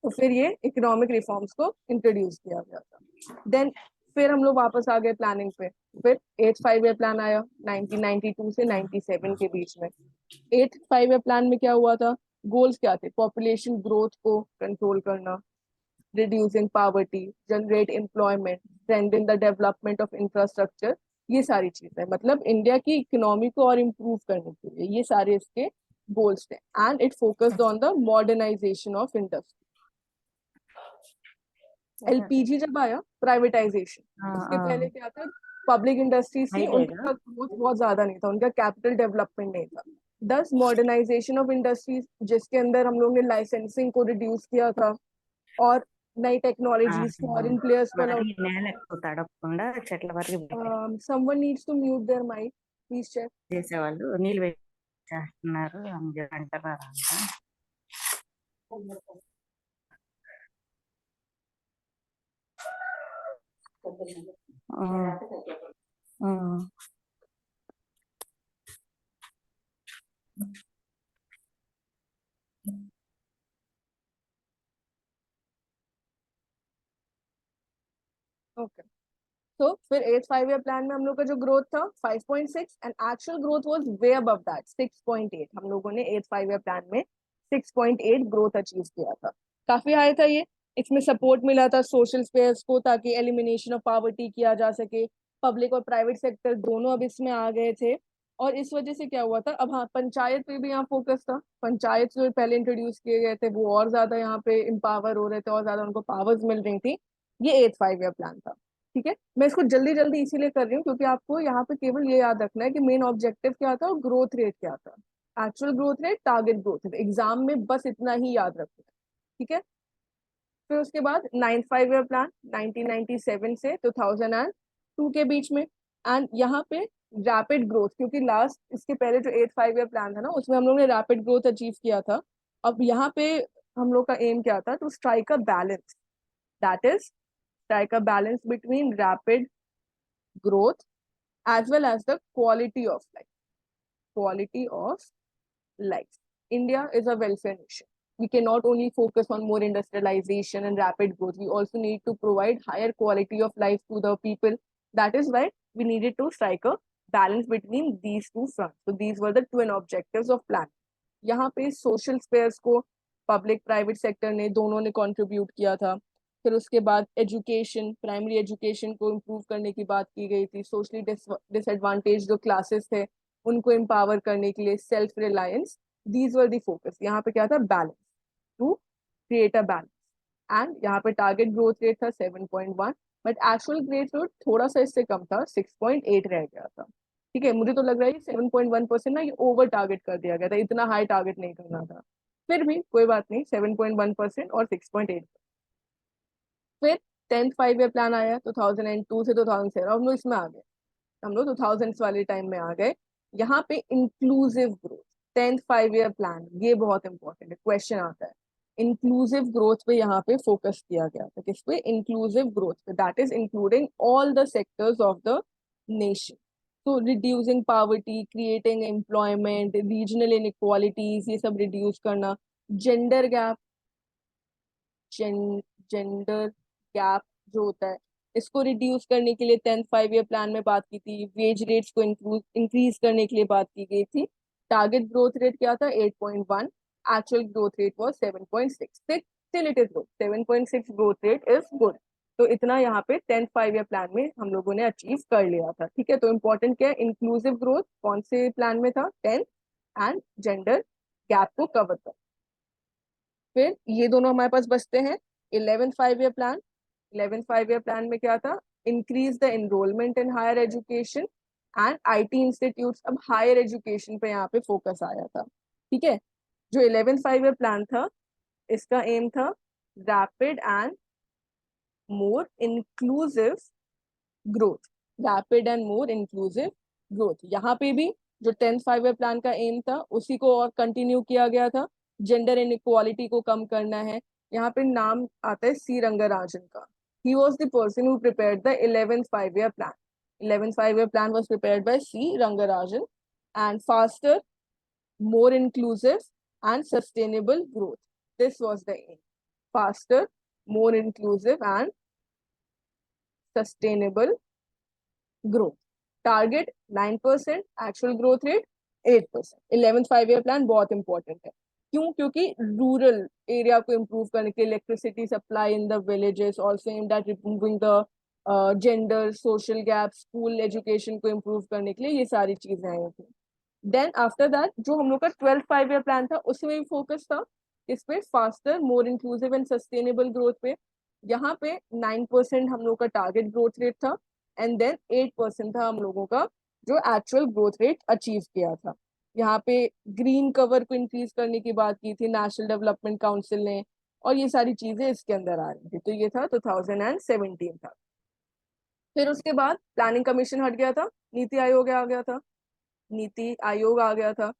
Speaker 1: तो फिर ये इकोनॉमिक रिफॉर्म्स को इंट्रोड्यूस किया गया था। देन फिर हम लोग वापस आ गए प्लानिंग पे, फिर 8th 5 year प्लान आया 1992 से 97 के बीच में। 8th 5 year प्लान में क्या हुआ था, गोल्स क्या थे, पॉपुलेशन ग्रोथ को कंट्रोल करना, reducing poverty, generate employment, strengthen the development of infrastructure, ये सारी चीजें, मतलब इंडिया की इकोनॉमी को और इम्प्रूव करने के लिए ये सारे इसके गोल्स थे। And it focused on the modernisation of industry. LPG जब आया, प्राइवेटाइजेशन, उसके पहले क्या था, पब्लिक इंडस्ट्रीज थी, उनका ग्रोथ बहुत ज्यादा नहीं था, उनका कैपिटल डेवलपमेंट नहीं था। 10 मॉडर्नाइजेशन ऑफ इंडस्ट्रीज, जिसके अंदर हम लोगों ने लाइसेंसिंग को रिड्यूस किया था और नई टेक्नोलॉजीज फॉरेन प्लेयर्स को अलाउ।
Speaker 3: నేలకు తడపకుండా చెట్ల వరకు
Speaker 1: someone needs to mute their mic, please check.
Speaker 3: చేసేవాళ్ళు నీళ్ళు చేస్తున్నారు అంటారా
Speaker 1: ओके, तो फिर 8th 5 ईयर प्लान में हम लोग का जो ग्रोथ था 5.6 and actual growth was way above that 6.8। हम लोगों ने 8th 5 ईयर प्लान में 6.8 ग्रोथ अचीव किया था, काफी हाई था ये। इसमें सपोर्ट मिला था सोशल स्पेयर्स को ताकि एलिमिनेशन ऑफ पॉवर्टी किया जा सके। पब्लिक और प्राइवेट सेक्टर दोनों अब इसमें आ गए थे, और इस वजह से क्या हुआ था, अब हाँ पंचायत पे भी यहाँ फोकस था। पंचायत जो पहले इंट्रोड्यूस किए गए थे वो और ज्यादा यहाँ पे एम्पावर हो रहे थे और ज्यादा उनको पावर्स मिल रही थी। ये 8th 5 ईयर प्लान था। ठीक है, मैं इसको जल्दी जल्दी इसीलिए कर रही हूँ क्योंकि आपको यहाँ पे केवल ये याद रखना है कि मेन ऑब्जेक्टिव क्या था और ग्रोथ रेट क्या था। Actual growth rate, target growth rate, exam में बस इतना ही याद रखना है। ठीक है, फिर उसके बाद 9th 5 ईयर प्लान 1997 से 2002 के बीच में, एंड यहाँ पे रैपिड ग्रोथ, क्योंकि लास्ट इसके पहले जो 8th 5 ईयर प्लान था ना उसमें हम लोग ने रैपिड ग्रोथ अचीव किया था। अब यहाँ पे हम लोग का एम क्या था, to strike a balance, that is strike a balance between rapid growth as well as the quality of life. Quality of life. India is a welfare nation. We cannot only focus on more industrialization and rapid growth. We also need to provide higher quality of life to the people. That is why we needed to strike a balance between these two fronts. So these were the twin objectives of plan. यहाँ पे social spheres को public private sector ने दोनों ने contribute किया था। फिर उसके बाद एजुकेशन, प्राइमरी एजुकेशन को इम्प्रूव करने की बात की गई थी। सोशली डिसएडवांटेज जो क्लासेस थे उनको एम्पावर करने के लिए self reliance, these were the focus. यहाँ पे क्या था, balance, to create a balance. And यहाँ पे टारगेट ग्रोथ रेट था 7.1, बट एक्चुअल ग्रोथ रेट थोड़ा सा इससे कम था, 6.8 रह गया था। ठीक है, मुझे तो लग रहा है 7.1% ना ये ओवर टारगेट कर दिया गया था, इतना हाई टारगेट नहीं करना था। फिर भी कोई बात नहीं, 7.1% और 6.8। फिर 10th 5 ईयर प्लान आया 2002 से 2007, हम लोग इसमें आ गए, हम लोग 2000 वाले टाइम में आ गए। यहाँ पे inclusive growth, 10th 5 year plan, ये बहुत इंपॉर्टेंट है, क्वेश्चन आता है। इंक्लूसिव ग्रोथ पे यहाँ पे फोकस किया गया था, किस पे, इंक्लूसिव ग्रोथ पे, that is including all the sectors of the nation. तो reducing poverty, creating employment, regional inequalities, ये सब रिड्यूस करना, जेंडर गैप, जेंडर गैप जो होता है इसको रिड्यूस करने के लिए 10th 5 ईयर प्लान में बात की थी। वेज रेट्स को इंक्रीज करने के लिए बात की गई थी। टारगेट ग्रोथ रेट क्या था, 8.1, actual growth rate was 7.6। Still it is good, 7.6 growth rate is good. तो इतना यहाँ पे 10th 5 ईयर प्लान में हम लोगों ने अचीव कर लिया था। ठीक है, तो इंपॉर्टेंट क्या है, इंक्लूसिव ग्रोथ कौन से प्लान में था, 10th, एंड जेंडर गैप को कवर कर। फिर ये दोनों हमारे पास बचते हैं 11th 5 year plan. 11th 5 year plan में क्या था, increase the enrolment in higher education and IT institutes. अब हायर एजुकेशन पे यहाँ पे फोकस आया था। ठीक है, जो 11th 5 ईयर प्लान था इसका एम था rapid and more inclusive growth, rapid and more inclusive growth. यहाँ पे भी जो 10th 5 ईयर प्लान का एम था उसी को और कंटिन्यू किया गया था। जेंडर इनइक्वालिटी को कम करना है। यहाँ पे नाम आता है सी रंगराजन का। he was the person who prepared the 11th 5 year plan. 11th 5 year plan was prepared by C Rangarajan, and faster, more inclusive and sustainable growth, this was the aim, faster, more inclusive and sustainable growth. Target 9%, actual growth rate 8%. 11th 5 year plan बहुत important है। क्यों, क्योंकि rural area को improve करने के लिए electricity supply in the villages, also aimed at removing the gender social gap, school education को improve करने के लिए ये सारी चीजें आई थी। देन आफ्टर दैट जो हम लोग का 12th 5 ईयर प्लान था उसमें भी फोकस था इस पे, faster, more inclusive and sustainable growth पे। यहाँ पे 9% हम लोग का टारगेट ग्रोथ रेट था एंड देन 8% था हम लोगों का जो एक्चुअल ग्रोथ रेट अचीव किया था। यहाँ पे ग्रीन कवर को इंक्रीज करने की बात की थी नेशनल डेवलपमेंट काउंसिल ने, और ये सारी चीजें इसके अंदर आ रही थी। तो ये था 2017 था। फिर उसके बाद प्लानिंग कमीशन हट गया था, नीति आयोग आ गया था, नीति आयोग आ गया था,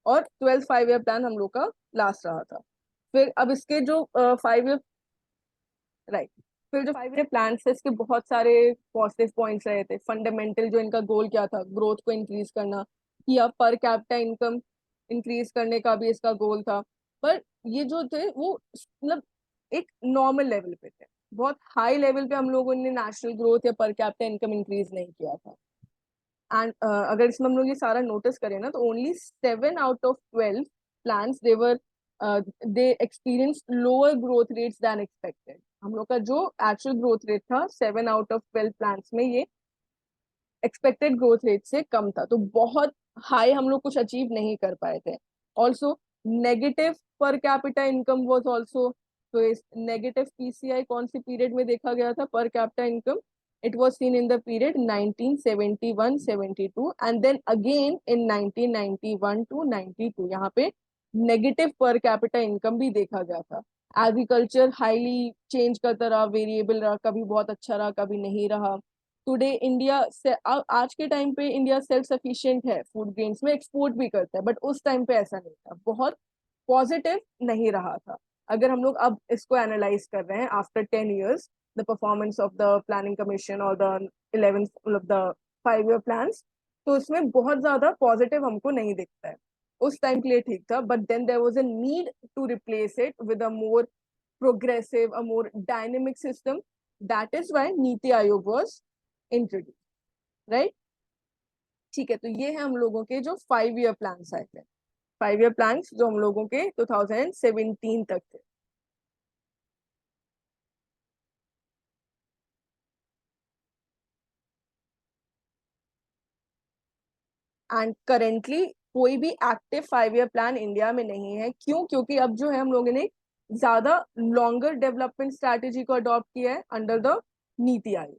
Speaker 1: और 12th 5 ईयर प्लान हम लोग का लास्ट रहा था। फिर अब इसके जो 5 ईयर राइट, फिर जो 5 ईयर प्लान है इसके बहुत सारे पॉजिटिव पॉइंट्स रहे थे। फंडामेंटल जो इनका गोल क्या था, ग्रोथ को इंक्रीज करना, किया पर कैपिटा इनकम इंक्रीज करने का भी इसका गोल था। पर ये जो थे वो मतलब एक नॉर्मल लेवल पे थे, बहुत हाई लेवल पे हम लोगों ने नेशनल ग्रोथ या पर कैपिटा इनकम इंक्रीज नहीं किया था। एंड अगर इसमें हम लोग ये सारा नोटिस करें ना, तो only 7 out of 12 plans they experience lower growth rates then expected. हम लोग का जो एक्चुअल ग्रोथ रेट था 7 out of 12 प्लान्स में, ये एक्सपेक्टेड ग्रोथ रेट से कम था। तो बहुत हाई हम लोग कुछ अचीव नहीं कर पाए थे। Also negative per capita income was also, तो इस नेगेटिव पीसीआई कौन सी पीरियड में देखा गया था per capita income? It was seen in the period 1971-72 and then again in 1991 to 92। यहाँ पे नेगेटिव पर कैपिटा इनकम भी देखा गया था। एग्रीकल्चर हाईली चेंज करता रहा, वेरिएबल रहा, कभी बहुत अच्छा रहा, कभी नहीं रहा। टुडे इंडिया से आज के टाइम पे इंडिया सेल्फ सफिशिएंट है फूड ग्रेन्स में, एक्सपोर्ट भी करता है, बट उस टाइम पे ऐसा नहीं था, बहुत पॉजिटिव नहीं रहा था। अगर हम लोग अब इसको एनालाइज कर रहे हैं after 10 years the performance of the planning commission or the 11th of the 5 year plans, तो इसमें बहुत ज्यादा पॉजिटिव हमको नहीं दिखता है। उस टाइम के लिए ठीक था, but then there was a need to replace it with a more progressive, a more dynamic system. That is why NITI Aayog was introduced, right? ठीक है, तो ये है हम लोगों के जो 5 year plans आए थे, 5 year plans जो हम लोगों के 2017 तक थे। एंड करेंटली कोई भी एक्टिव 5 year प्लान इंडिया में नहीं है। क्यों? क्योंकि अब जो है हम लोगों ने ज्यादा लॉन्गर डेवलपमेंट स्ट्रैटेजी को अडॉप्ट किया है under the NITI Aayog.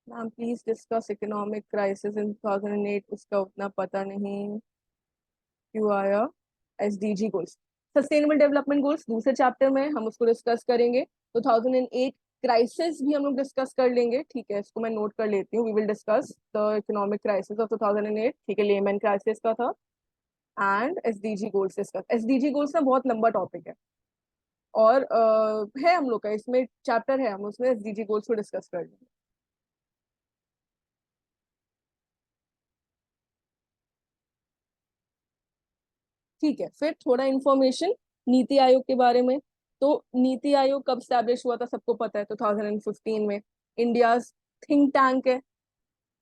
Speaker 1: Ma'am please discuss economic crisis in 2008, उसका उतना पता नहीं क्यों आया। SDG goals, sustainable development goals दूसरे चैप्टर में हम उसको डिस्कस करेंगे। 2008 क्राइसिस भी हम लोग डिस्कस कर लेंगे, ठीक है, इसको मैं नोट कर लेती हूँ। We will discuss the economic crisis of 2008, ठीक है, लेमन क्राइसिस का था, एंड SDG goals discuss. SDG goals ना बहुत लंबा टॉपिक है, और है हम लोग का इसमें चैप्टर है, हम उसमें एसडीजी गोल्स को डिस्कस कर लेंगे। ठीक है, फिर थोड़ा इंफॉर्मेशन नीति आयोग के बारे में। तो नीति आयोग कब स्टैब्लिश हुआ था सबको पता है, 2015 में। इंडिया थिंक टैंक है,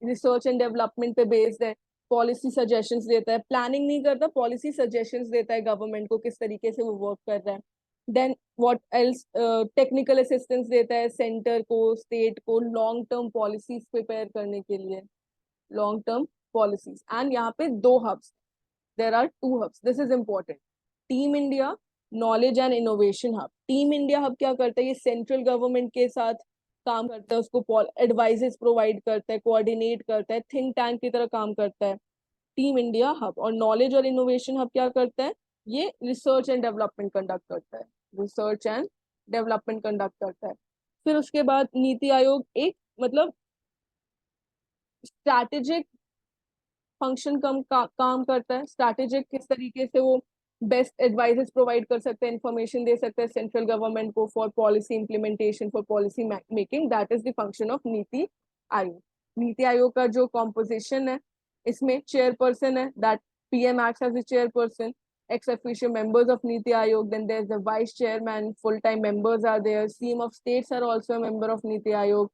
Speaker 1: रिसर्च एंड डेवलपमेंट पे बेस्ड है, पॉलिसी सजेशंस देता है, प्लानिंग नहीं करता, पॉलिसी सजेशंस देता है गवर्नमेंट को किस तरीके से वो वर्क कर रहा है। Then what else, technical assistance देता है सेंटर को, स्टेट को, लॉन्ग टर्म पॉलिसीज प्रिपेयर करने के लिए, लॉन्ग टर्म पॉलिसीज। एंड यहाँ पे 2 hubs, there are 2 hubs, this is important। Team India knowledge and innovation hub. Team India hub क्या करता है, ये सेंट्रल गवर्नमेंट के साथ काम करता है, उसको एडवाइजेस प्रोवाइड करता है, कोऑर्डिनेट करता है, थिंक टैंक की तरह काम करता है टीम इंडिया हब। और नॉलेज और इनोवेशन हब क्या करता है, ये रिसर्च एंड डेवलपमेंट कंडक्ट करता है, रिसर्च एंड डेवलपमेंट कंडक्ट करता है। फिर उसके बाद नीति आयोग एक मतलब स्ट्रैटेजिक फंक्शन काम करता है। स्ट्रैटेजिक किस तरीके से वो बेस्ट एडवाइजेस प्रोवाइड कर सकते हैं, इंफॉर्मेशन दे सकते हैं सेंट्रल गवर्नमेंट को for policy implementation, for policy making, that is the function of नीति आयोग। नीति आयोग का जो कॉम्पोजिशन है, इसमें चेयरपर्सन है, that PM acts as the chairperson, ex officio members of Niti Aayog, then there's the vice chairman, full-time members are there, CM of states are also a member of Niti Aayog,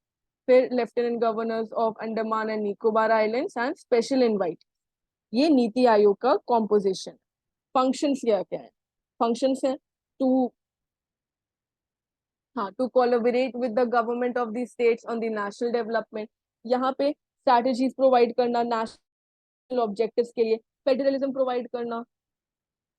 Speaker 1: फिर lieutenant governors of Andaman and Nicobar islands and special invite. ये नीति आयोग का composition. Functions क्या क्या है? Functions है to to collaborate with the government of the states on the national development. यहाँ पे स्ट्रैटेजीज प्रोवाइड करना नेशनल ऑब्जेक्टिव्स के लिए, फेडरलिज्म प्रोवाइड करना,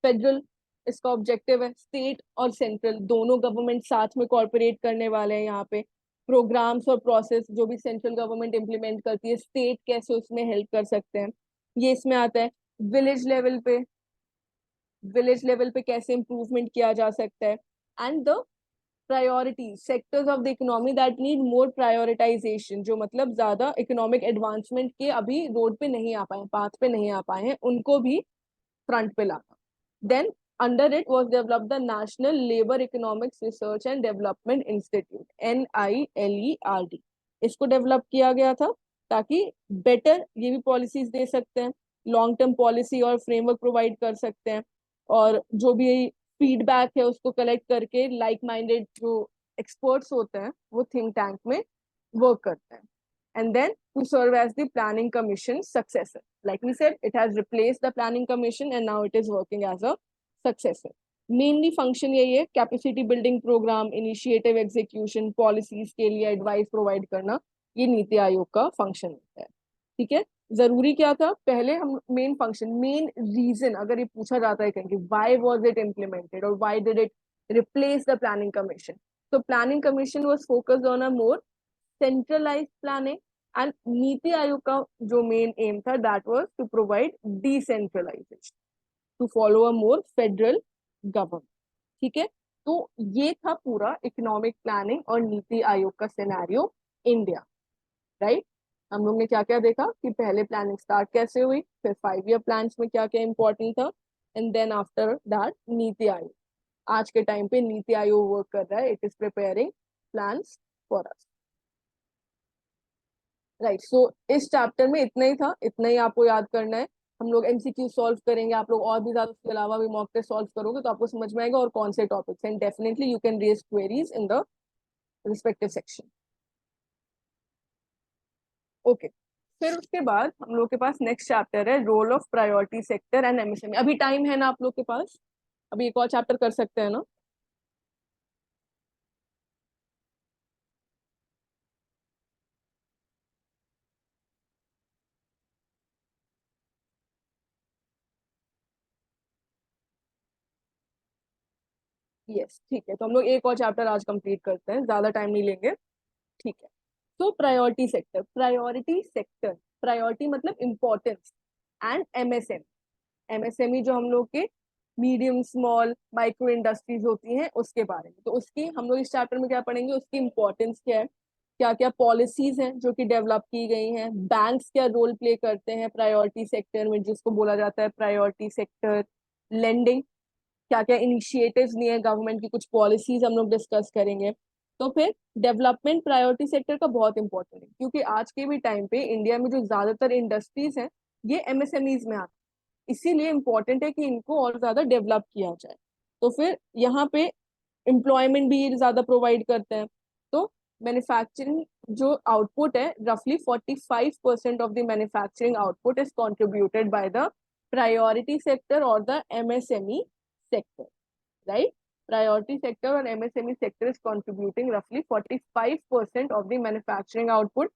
Speaker 1: फेडरल इसका ऑब्जेक्टिव है स्टेट और सेंट्रल दोनों गवर्नमेंट साथ में कॉर्पोरेट करने वाले हैं यहाँ पे। प्रोग्राम्स और प्रोसेस जो भी सेंट्रल गवर्नमेंट इम्प्लीमेंट करती है, स्टेट कैसे उसमें हेल्प कर सकते हैं, ये इसमें आता है। विलेज लेवल पे, विलेज लेवल पे कैसे इंप्रूवमेंट किया जा सकता है, and the priority sectors of the economy that need more prioritisation, जो मतलब ज्यादा इकोनॉमिक एडवांसमेंट के अभी रोड पे नहीं आ पाए, पाथ पे नहीं आ पाए हैं, उनको भी फ्रंट पे लाना। Then under it was developed the national labour economics research and development institute, NILERD। इसको डेवलप किया गया था ताकि बेटर ये भी पॉलिसीज दे सकते हैं, लॉन्ग टर्म पॉलिसी और फ्रेमवर्क प्रोवाइड कर सकते हैं, और जो भी फीडबैक है उसको कलेक्ट करके लाइक माइंडेड जो एक्सपर्ट्स होते हैं वो थिंक टैंक में वर्क करते हैं। And then to serve as the planning commission successor. Like we said, it has replaced the planning commission and now it is working as a successor. Mainly function यही है, capacity building program, initiative execution, policies के लिए advice provide करना, ये नीति आयोग का function होता है। ठीक है, जरूरी क्या था, पहले हम मेन फंक्शन, मेन रीजन अगर ये पूछा जाता है कहीं why was it implemented or why did it replace the planning commission, so planning commission was focused on a more centralized planning, and NITI Aayog का जो मेन एम था that was to provide decentralization to follow a more federal government। ठीक है, तो ये था पूरा economic planning और नीति आयोग का सिनेरियो इंडिया, राइट। हम लोग ने क्या क्या देखा कि पहले प्लानिंग स्टार्ट कैसे हुई, फिर 5 ईयर प्लान्स में क्या क्या इंपॉर्टेंट था, and then after that NITI Aayog. आज के टाइम पे नीति आयोग वर्क कर रहा है, it is preparing plans for us, right. So इस चैप्टर में इतना ही था, इतना ही आपको याद करना है। हम लोग MCQ सॉल्व करेंगे, आप लोग और भी ज्यादा उसके अलावा भी मॉक टेस्ट सॉल्व करोगे तो आपको समझ में आएगा और कौन से topics, and definitely you can raise queries in the respective section. Okay, फिर उसके बाद हम लोग के पास नेक्स्ट चैप्टर है role of priority sector and MSME। अभी टाइम है ना आप लोग के पास, अभी एक और चैप्टर कर सकते हैं ना। यस ठीक है, तो हम लोग एक और चैप्टर आज कंप्लीट करते हैं, ज्यादा टाइम नहीं लेंगे। ठीक है, तो priority sector, priority sector, priority मतलब इम्पोर्टेंस, एंड MSME जो हम लोग के मीडियम स्मॉल माइक्रो इंडस्ट्रीज होती हैं उसके बारे में। तो उसकी हम लोग इस चैप्टर में क्या पढ़ेंगे, उसकी इंपॉर्टेंस क्या है, क्या क्या पॉलिसीज हैं जो कि डेवलप की गई हैं, बैंक्स क्या रोल प्ले करते हैं प्रायोरिटी सेक्टर में जिसको बोला जाता है प्रायोरिटी सेक्टर लेंडिंग, क्या क्या इनिशिएटिव्स लिए गवर्नमेंट की, कुछ पॉलिसीज हम लोग डिस्कस करेंगे। तो फिर डेवलपमेंट प्रायोरिटी सेक्टर का बहुत इंपॉर्टेंट है, क्योंकि आज के भी टाइम पे इंडिया में जो ज्यादातर इंडस्ट्रीज हैं ये MSMEs में आती है, इसीलिए इम्पोर्टेंट है कि इनको और ज्यादा डेवलप किया जाए। तो फिर यहाँ पे एम्प्लॉयमेंट भी ये ज्यादा प्रोवाइड करते हैं। तो मैन्युफैक्चरिंग जो आउटपुट है, रफली 45% of the manufacturing output is contributed by the priority sector और the MSME sector, right? Priority sector or MSME sector is contributing roughly 45% of the manufacturing output.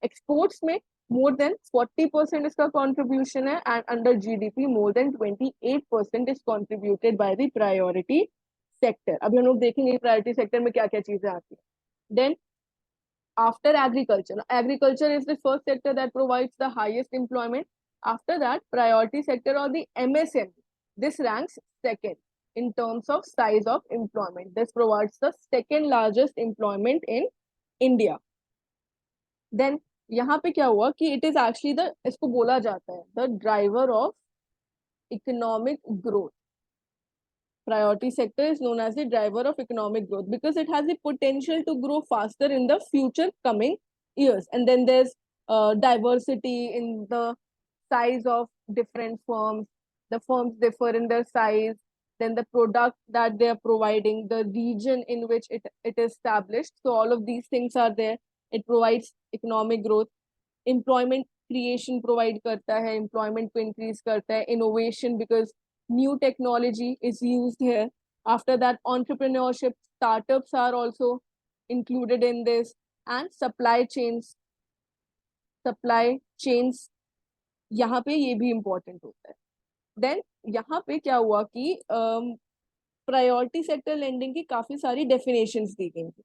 Speaker 1: Exports में more than 40% इसका contribution है, and under GDP more than 28% is contributed by the priority sector। अभी हम लोग देखेंगे priority sector में क्या क्या चीजें आती है। Then after agriculture, agriculture is the first sector that provides the highest employment. After that, priority sector or the MSME, this ranks second in terms of size of employment. This provides the second largest employment in India. Then यहाँ पे क्या हुआ कि it is actually the, इसको बोला जाता है the driver of economic growth. Priority sector is known as the driver of economic growth because it has the potential to grow faster in the future coming years. And then there's diversity in the size of different firms. The firms differ in their size, then the product that they are providing, the region in which it is established. So all of these things are there. It provides economic growth. Employment creation provide करता है, employment को increase करता है, innovation because new technology is used here. After that, entrepreneurship, startups are also included in this, and supply chains यहाँ पे ये भी important होता है। Then यहाँ पे क्या हुआ कि प्रायोरिटी सेक्टर लेंडिंग की काफी सारी डेफिनेशंस दी गई थी,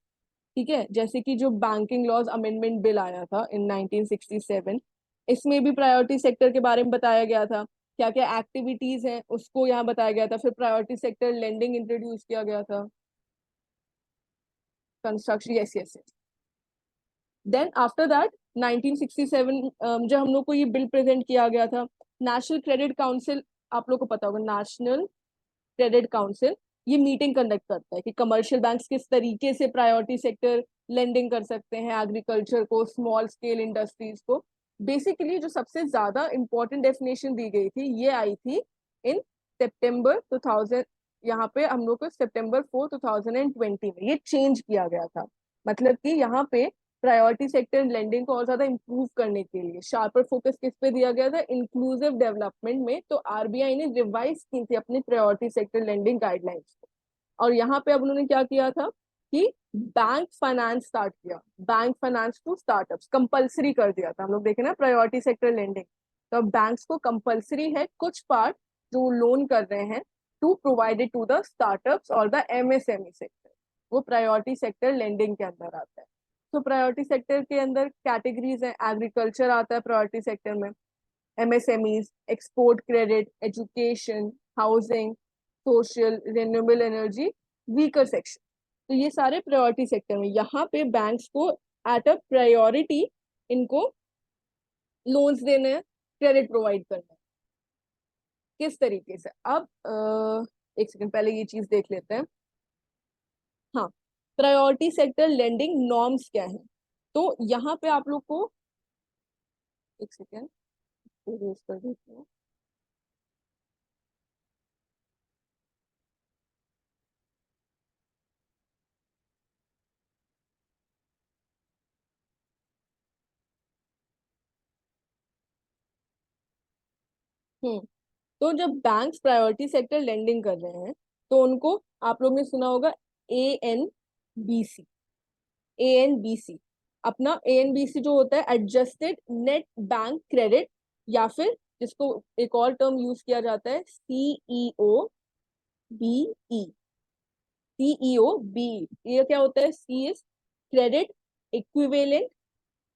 Speaker 1: ठीक है। जैसे कि जो बैंकिंग लॉज अमेंडमेंट बिल आया था इन 1967, इसमें भी प्रायोरिटी सेक्टर के बारे में बताया गया था, क्या क्या एक्टिविटीज हैं उसको यहाँ बताया गया था। फिर प्रायोरिटी सेक्टर लेंडिंग इंट्रोड्यूस किया गया था, construction, yes yes yes. Then after that 1967 जब हम लोग को ये बिल प्रेजेंट किया गया था, नेशनल क्रेडिट काउंसिल, आप लोग को पता होगा नेशनल क्रेडिट काउंसिल, ये मीटिंग कंडक्ट करता है कि कमर्शियल बैंक्स किस तरीके से प्रायोरिटी सेक्टर लेंडिंग कर सकते हैं, एग्रीकल्चर को, स्मॉल स्केल इंडस्ट्रीज को। बेसिकली जो सबसे ज्यादा इंपॉर्टेंट डेफिनेशन दी गई थी ये आई थी इन सितंबर 2000, यहाँ पे हम लोग को सितंबर 4 2020 में ये चेंज किया गया था। मतलब कि यहाँ पे प्रायोरिटी सेक्टर लेंडिंग को और ज्यादा इंप्रूव करने के लिए शार्पर फोकस किस पे दिया गया था, इंक्लूसिव डेवलपमेंट में। तो आरबीआई ने रिवाइज की थी अपनी प्रायोरिटी सेक्टर लेंडिंग गाइडलाइंस को, और यहाँ पे अब उन्होंने क्या किया था कि बैंक फाइनेंस स्टार्ट किया, bank finance to startups compulsory कर दिया था। हम लोग देखे ना प्रायोरिटी सेक्टर लेंडिंग, तो अब बैंक्स को कंपलसरी है कुछ पार्ट जो लोन कर रहे हैं to provided to the startups और द एमएसएमई सेक्टर, वो प्रायोरिटी सेक्टर लेंडिंग के अंदर आता है। तो प्रायोरिटी सेक्टर के अंदर कैटेगरीज है, एग्रीकल्चर आता है प्रायोरिटी सेक्टर में, MSMEs, export credit, education, housing, social, renewable energy, weaker section. तो ये सारे प्रायोरिटी सेक्टर में, यहाँ पे बैंक्स को एट अ प्रायोरिटी इनको लोन्स देने हैं, क्रेडिट प्रोवाइड करना है। किस तरीके से, अब एक सेकंड पहले ये चीज देख लेते हैं। हाँ, प्रायोरिटी सेक्टर लेंडिंग नॉर्म्स क्या है, तो यहाँ पे आप लोग को एक सेकेंड कर देती हूँ। तो जब बैंक्स प्रायोरिटी सेक्टर लेंडिंग कर रहे हैं तो उनको, आप लोग ने सुना होगा एएनबीसी, एएनबीसी, अपना एएनबीसी जो होता है एडजस्टेड नेट बैंक क्रेडिट, या फिर जिसको एक और टर्म यूज किया जाता है सीईओ बीई, सीईओ बीई, ये क्या होता है, C is credit equivalent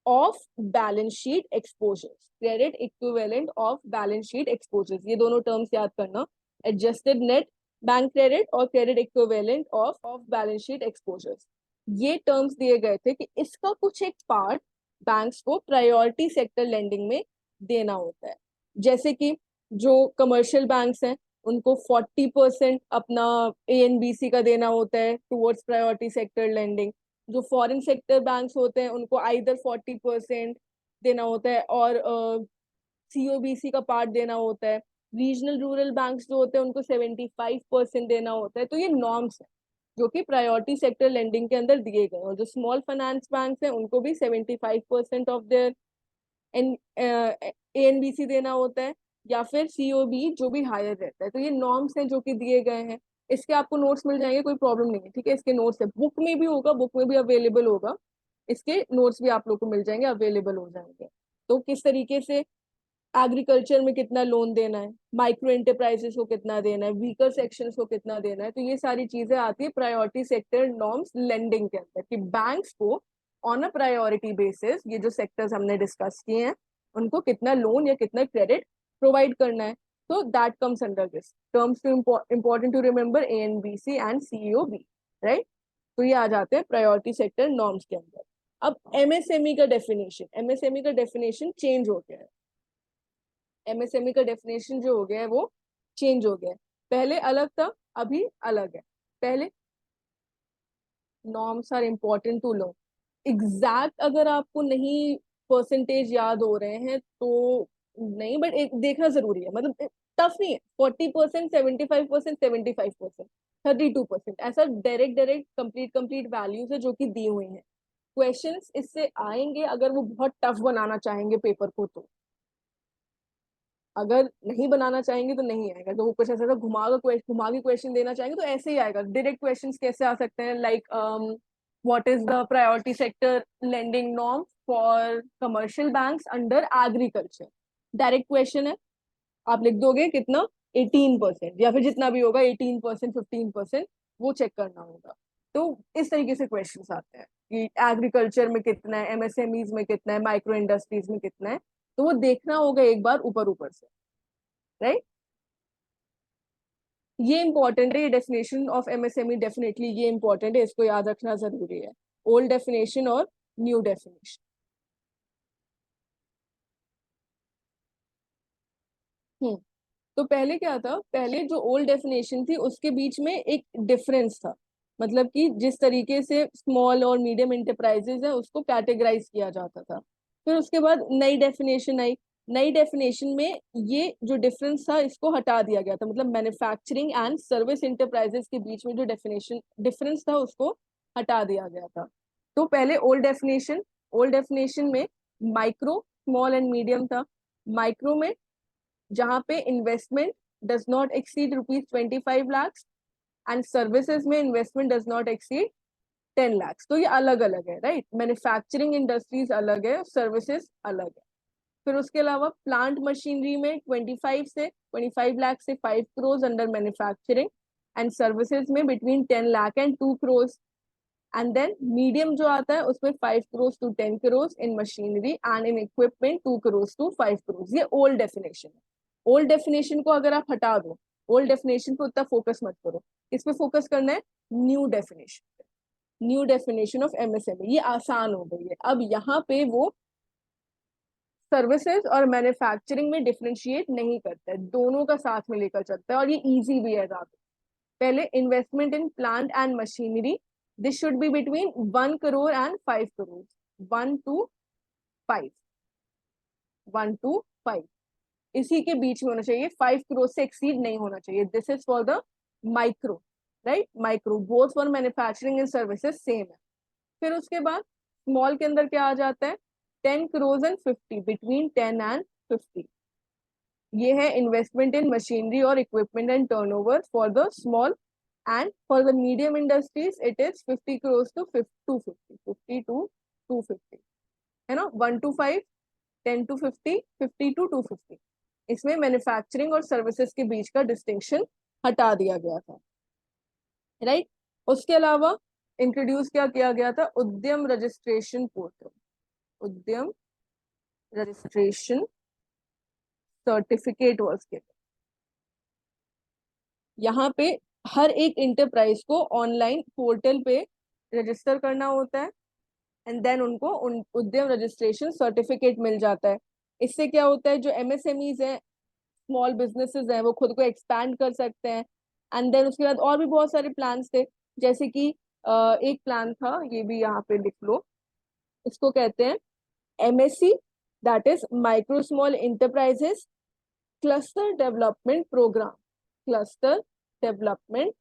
Speaker 1: of balance sheet exposures, credit equivalent of balance sheet exposures, ये दोनों टर्म्स याद करना, एडजस्टेड नेट बैंक क्रेडिट और credit equivalent of balance sheet exposures. ये टर्म्स दिए गए थे कि इसका कुछ एक पार्ट बैंक्स को प्रायोरिटी सेक्टर लेंडिंग में देना होता है। जैसे कि जो कमर्शियल बैंक्स हैं उनको 40% अपना एएनबीसी का देना होता है टुवर्ड्स प्रायोरिटी सेक्टर लेंडिंग। जो फॉरेन सेक्टर बैंक्स होते हैं उनको आइदर 40% देना होता है और सीओबीसी का पार्ट देना होता है। रीजनल रूरल बैंक्स जो होते हैं उनको 75% देना होता है। तो ये नॉर्म्स है जो कि प्रायोरिटी सेक्टर लेंडिंग के अंदर दिए गए, और जो स्मॉल फाइनेंस बैंक्स हैं उनको भी 75% ऑफ देयर एएनबीसी देना होता है, या फिर सीओबी जो भी हायर रहता है। तो ये नॉर्म्स हैं जो कि दिए गए हैं। इसके आपको नोट्स मिल जाएंगे, कोई प्रॉब्लम नहीं है, ठीक है। इसके नोट्स है, बुक में भी होगा, बुक में भी अवेलेबल होगा, इसके नोट्स भी आप लोग को मिल जाएंगे, अवेलेबल हो जाएंगे। तो किस तरीके से एग्रीकल्चर में कितना लोन देना है, माइक्रो एंटरप्राइजेस को कितना देना है, वीकर सेक्शंस को कितना देना है, तो ये सारी चीजें आती है प्रायोरिटी सेक्टर नॉर्म्स लेंडिंग के अंदर, कि बैंक्स को ऑन अ प्रायोरिटी बेसिस ये जो सेक्टर्स हमने डिस्कस किए हैं उनको कितना लोन या कितना क्रेडिट प्रोवाइड करना है। तो that comes under this terms, important to remember ANBC and CEOB, right. तो ये आ जाते हैं प्रायोरिटी सेक्टर नॉर्म्स के अंदर। अब एमएसएमई का डेफिनेशन, एमएसएमई का डेफिनेशन चेंज हो गया है। एमएसएमई का डेफिनेशन जो हो गया है वो चेंज हो गया है, पहले अलग था अभी अलग है। पहले नॉर्म्स आर इम्पोर्टेंट टू लो, एग्जैक्ट अगर आपको नहीं परसेंटेज याद हो रहे हैं तो नहीं, बट एक देखना जरूरी है, मतलब टफ नहीं है। 40%, 75%, 75%, 32%, ऐसा डायरेक्ट डायरेक्ट कंप्लीट वैल्यूज है जो कि दी हुई हैं। क्वेश्चंस इससे आएंगे अगर वो बहुत टफ बनाना चाहेंगे पेपर को, तो अगर नहीं बनाना चाहेंगे तो नहीं आएगा। तो वो कुछ ऐसा घुमा के क्वेश्चन देना चाहेंगे तो ऐसे ही आएगा। डायरेक्ट क्वेश्चंस कैसे आ सकते हैं, like what is the priority sector lending norm for commercial banks under agriculture, direct question है। आप लिख दोगे कितना, 18% या फिर जितना भी होगा 18%, 15%, वो चेक करना होगा। तो इस तरीके से क्वेश्चंस आते हैं कि एग्रीकल्चर में कितना है, एमएसएमईज में कितना है, माइक्रो इंडस्ट्रीज में कितना है, तो वो देखना होगा एक बार ऊपर ऊपर से, राइट। ये इंपॉर्टेंट है, ये डेफिनेशन ऑफ एमएसएमई डेफिनेटली ये इंपॉर्टेंट है, इसको याद रखना जरूरी है, ओल्ड डेफिनेशन और न्यू डेफिनेशन। तो पहले क्या था, पहले जो ओल्ड डेफिनेशन थी उसके बीच में एक डिफरेंस था, मतलब कि जिस तरीके से स्मॉल और मीडियम इंटरप्राइजेज है उसको कैटेगराइज किया जाता था। फिर उसके बाद नई डेफिनेशन आई, नई डेफिनेशन में ये जो डिफरेंस था इसको हटा दिया गया था, मतलब मैन्युफैक्चरिंग एंड सर्विस इंटरप्राइजेज के बीच में जो डेफिनेशन डिफरेंस था उसको हटा दिया गया था। तो पहले ओल्ड डेफिनेशन में माइक्रो, स्मॉल एंड मीडियम था। माइक्रो में जहां पे investment does not exceed ₹25 lakhs and services में investment does not exceed 10 lakhs। तो ये अलग अलग है, राइट। मैन्युफैक्चरिंग इंडस्ट्रीज अलग है, सर्विसेज अलग है। फिर उसके अलावा प्लांट मशीनरी में 25 लाख से 5 crores under manufacturing and services में between 10 lakh and 2 crores। And then medium जो आता है उसमें 5 crores to 10 crores in machinery and in equipment 2 crores to 5 crores। ये ओल्ड डेफिनेशन है। ओल्ड डेफिनेशन को अगर आप हटा दो, ओल्ड डेफिनेशन पे उतना फोकस मत करो, इस पे फोकस करना है new definition, new definition of MSME. ये आसान हो गई है, अब यहाँ पे वो सर्विसेज और मैन्युफैक्चरिंग में डिफरेंशिएट नहीं करता है, दोनों का साथ में लेकर चलता है और ये इजी भी है ज्यादा। पहले investment in plant and machinery, this should be between 1 crore and 5 crores, 1 to 5, 1 to 5 इसी के बीच में होना चाहिए, 5 crore से एक्सीड नहीं होना चाहिए। This is for the micro, right. Micro both for manufacturing and services same है। फिर उसके बाद स्मॉल के अंदर क्या आ जाता है, 10 crores एंड 50, बिटवीन 10 एंड 50। ये है इन्वेस्टमेंट इन मशीनरी और equipment and turnover for the small, and for the medium industries it is 50 crores to 250, 50 to 250, है ना। 1 to 5, 10 to 50, 50 to 250। इसमें मैन्युफैक्चरिंग और सर्विसेज के बीच का डिस्टिंक्शन हटा दिया गया था, राइट। उसके अलावा इंट्रोड्यूस क्या किया गया था, उद्यम रजिस्ट्रेशन पोर्टल, उद्यम रजिस्ट्रेशन सर्टिफिकेट वाज गिवन। यहाँ पे हर एक इंटरप्राइज को ऑनलाइन पोर्टल पे रजिस्टर करना होता है एंड देन उनको उद्यम रजिस्ट्रेशन सर्टिफिकेट मिल जाता है। इससे क्या होता है, जो एमएसएमईज हैं, स्मॉल बिजनेसेस हैं, वो खुद को एक्सपैंड कर सकते हैं। एंड देन उसके बाद और भी बहुत सारे प्लान्स थे, जैसे कि एक प्लान था, ये भी यहाँ पे लिख लो, इसको कहते हैं MSC, that is micro small enterprises cluster development programme, cluster development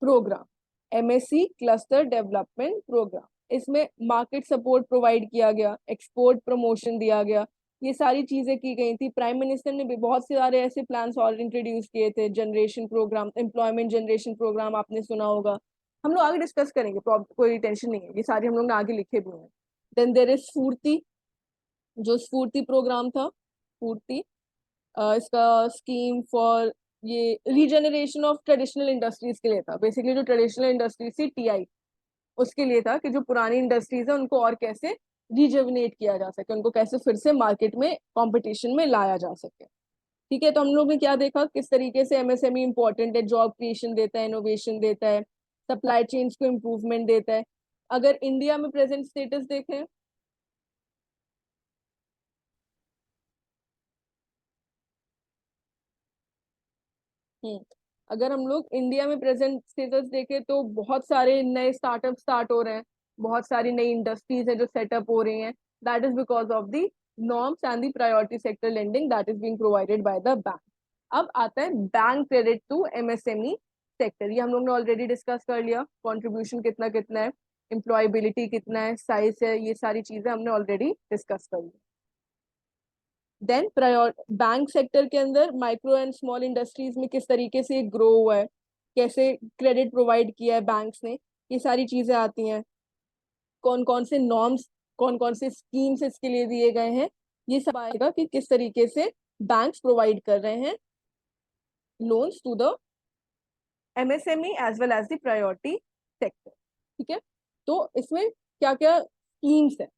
Speaker 1: programme, MSC cluster development programme. इसमें मार्केट सपोर्ट प्रोवाइड किया गया, एक्सपोर्ट प्रमोशन दिया गया, ये सारी चीजें की गई थी। प्राइम मिनिस्टर ने भी बहुत सारे ऐसे प्लान्स और इंट्रोड्यूस किए थे। Generation programme, employment generation programme आपने सुना होगा, हम लोग आगे डिस्कस करेंगे, कोई टेंशन नहीं है, ये सारे हम लोग ने आगे लिखे भी हैं। देन देयर इज स्फूर्ति, जो स्फूर्ति प्रोग्राम था, स्फूर्ति इसका स्कीम फॉर ये रीजनरेशन ऑफ ट्रेडिशनल इंडस्ट्रीज के लिए था। बेसिकली जो ट्रेडिशनल इंडस्ट्रीज थी, टीआई, उसके लिए था कि जो पुरानी इंडस्ट्रीज है उनको और कैसे रिजर्विनेट किया जा सके, उनको कैसे फिर से मार्केट में कंपटीशन में लाया जा सके। ठीक है, तो हम लोग ने क्या देखा, किस तरीके से एमएसएमई इंपॉर्टेंट है, जॉब क्रिएशन देता है, इनोवेशन देता है, सप्लाई चेन्स को इम्प्रूवमेंट देता है। अगर इंडिया में प्रेजेंट स्टेटस देखें, अगर हम लोग इंडिया में प्रेजेंट स्टेटस देखें तो बहुत सारे नए स्टार्टअप स्टार्ट हो रहे हैं, बहुत सारी नई इंडस्ट्रीज है जो सेटअप हो रही हैं। That is because of the norms and the priority sector lending that is being provided by the bank. अब आता है bank credit to MSME sector, ये हम लोग ने ऑलरेडी डिस्कस कर लिया, कॉन्ट्रीब्यूशन कितना कितना है, एम्प्लॉयबिलिटी कितना है, साइज है, ये सारी चीजें हमने ऑलरेडी डिस्कस कर ली। देन बैंक सेक्टर के अंदर माइक्रो एंड स्मॉल इंडस्ट्रीज में किस तरीके से ग्रो हुआ है, कैसे क्रेडिट प्रोवाइड किया है बैंक्स ने, ये सारी चीजें आती हैं। कौन कौन से नॉर्म्स, कौन कौन से स्कीम्स इसके लिए दिए गए हैं, ये सब आएगा कि किस तरीके से बैंक्स प्रोवाइड कर रहे हैं loans to the MSME as well as the priority sector. ठीक है, तो इसमें क्या क्या स्कीम्स है,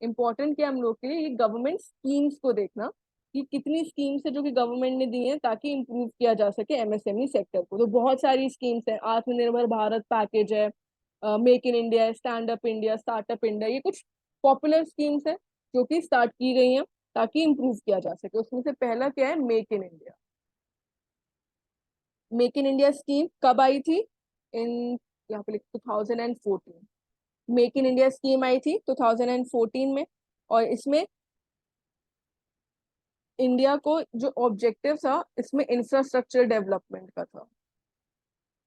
Speaker 1: इंपॉर्टेंट क्या हम लोग के लिए, ये गवर्नमेंट स्कीम्स को देखना कि कितनी स्कीम्स है जो कि गवर्नमेंट ने दी है ताकि इम्प्रूव किया जा सके एमएसएमई सेक्टर को। तो बहुत सारी स्कीम्स है, आत्मनिर्भर भारत पैकेज है, make in India, stand up India, startup India, ये कुछ पॉपुलर स्कीम्स है जो कि स्टार्ट की गई हैं ताकि इम्प्रूव किया जा सके। उसमें से पहला क्या है, make in India. Make in India scheme कब आई थी, इन यहाँ पे 2014, मेक इन इंडिया स्कीम आई थी 2014 में। और इसमें इंडिया को जो ऑब्जेक्टिव था, इसमें इंफ्रास्ट्रक्चर डेवलपमेंट का था।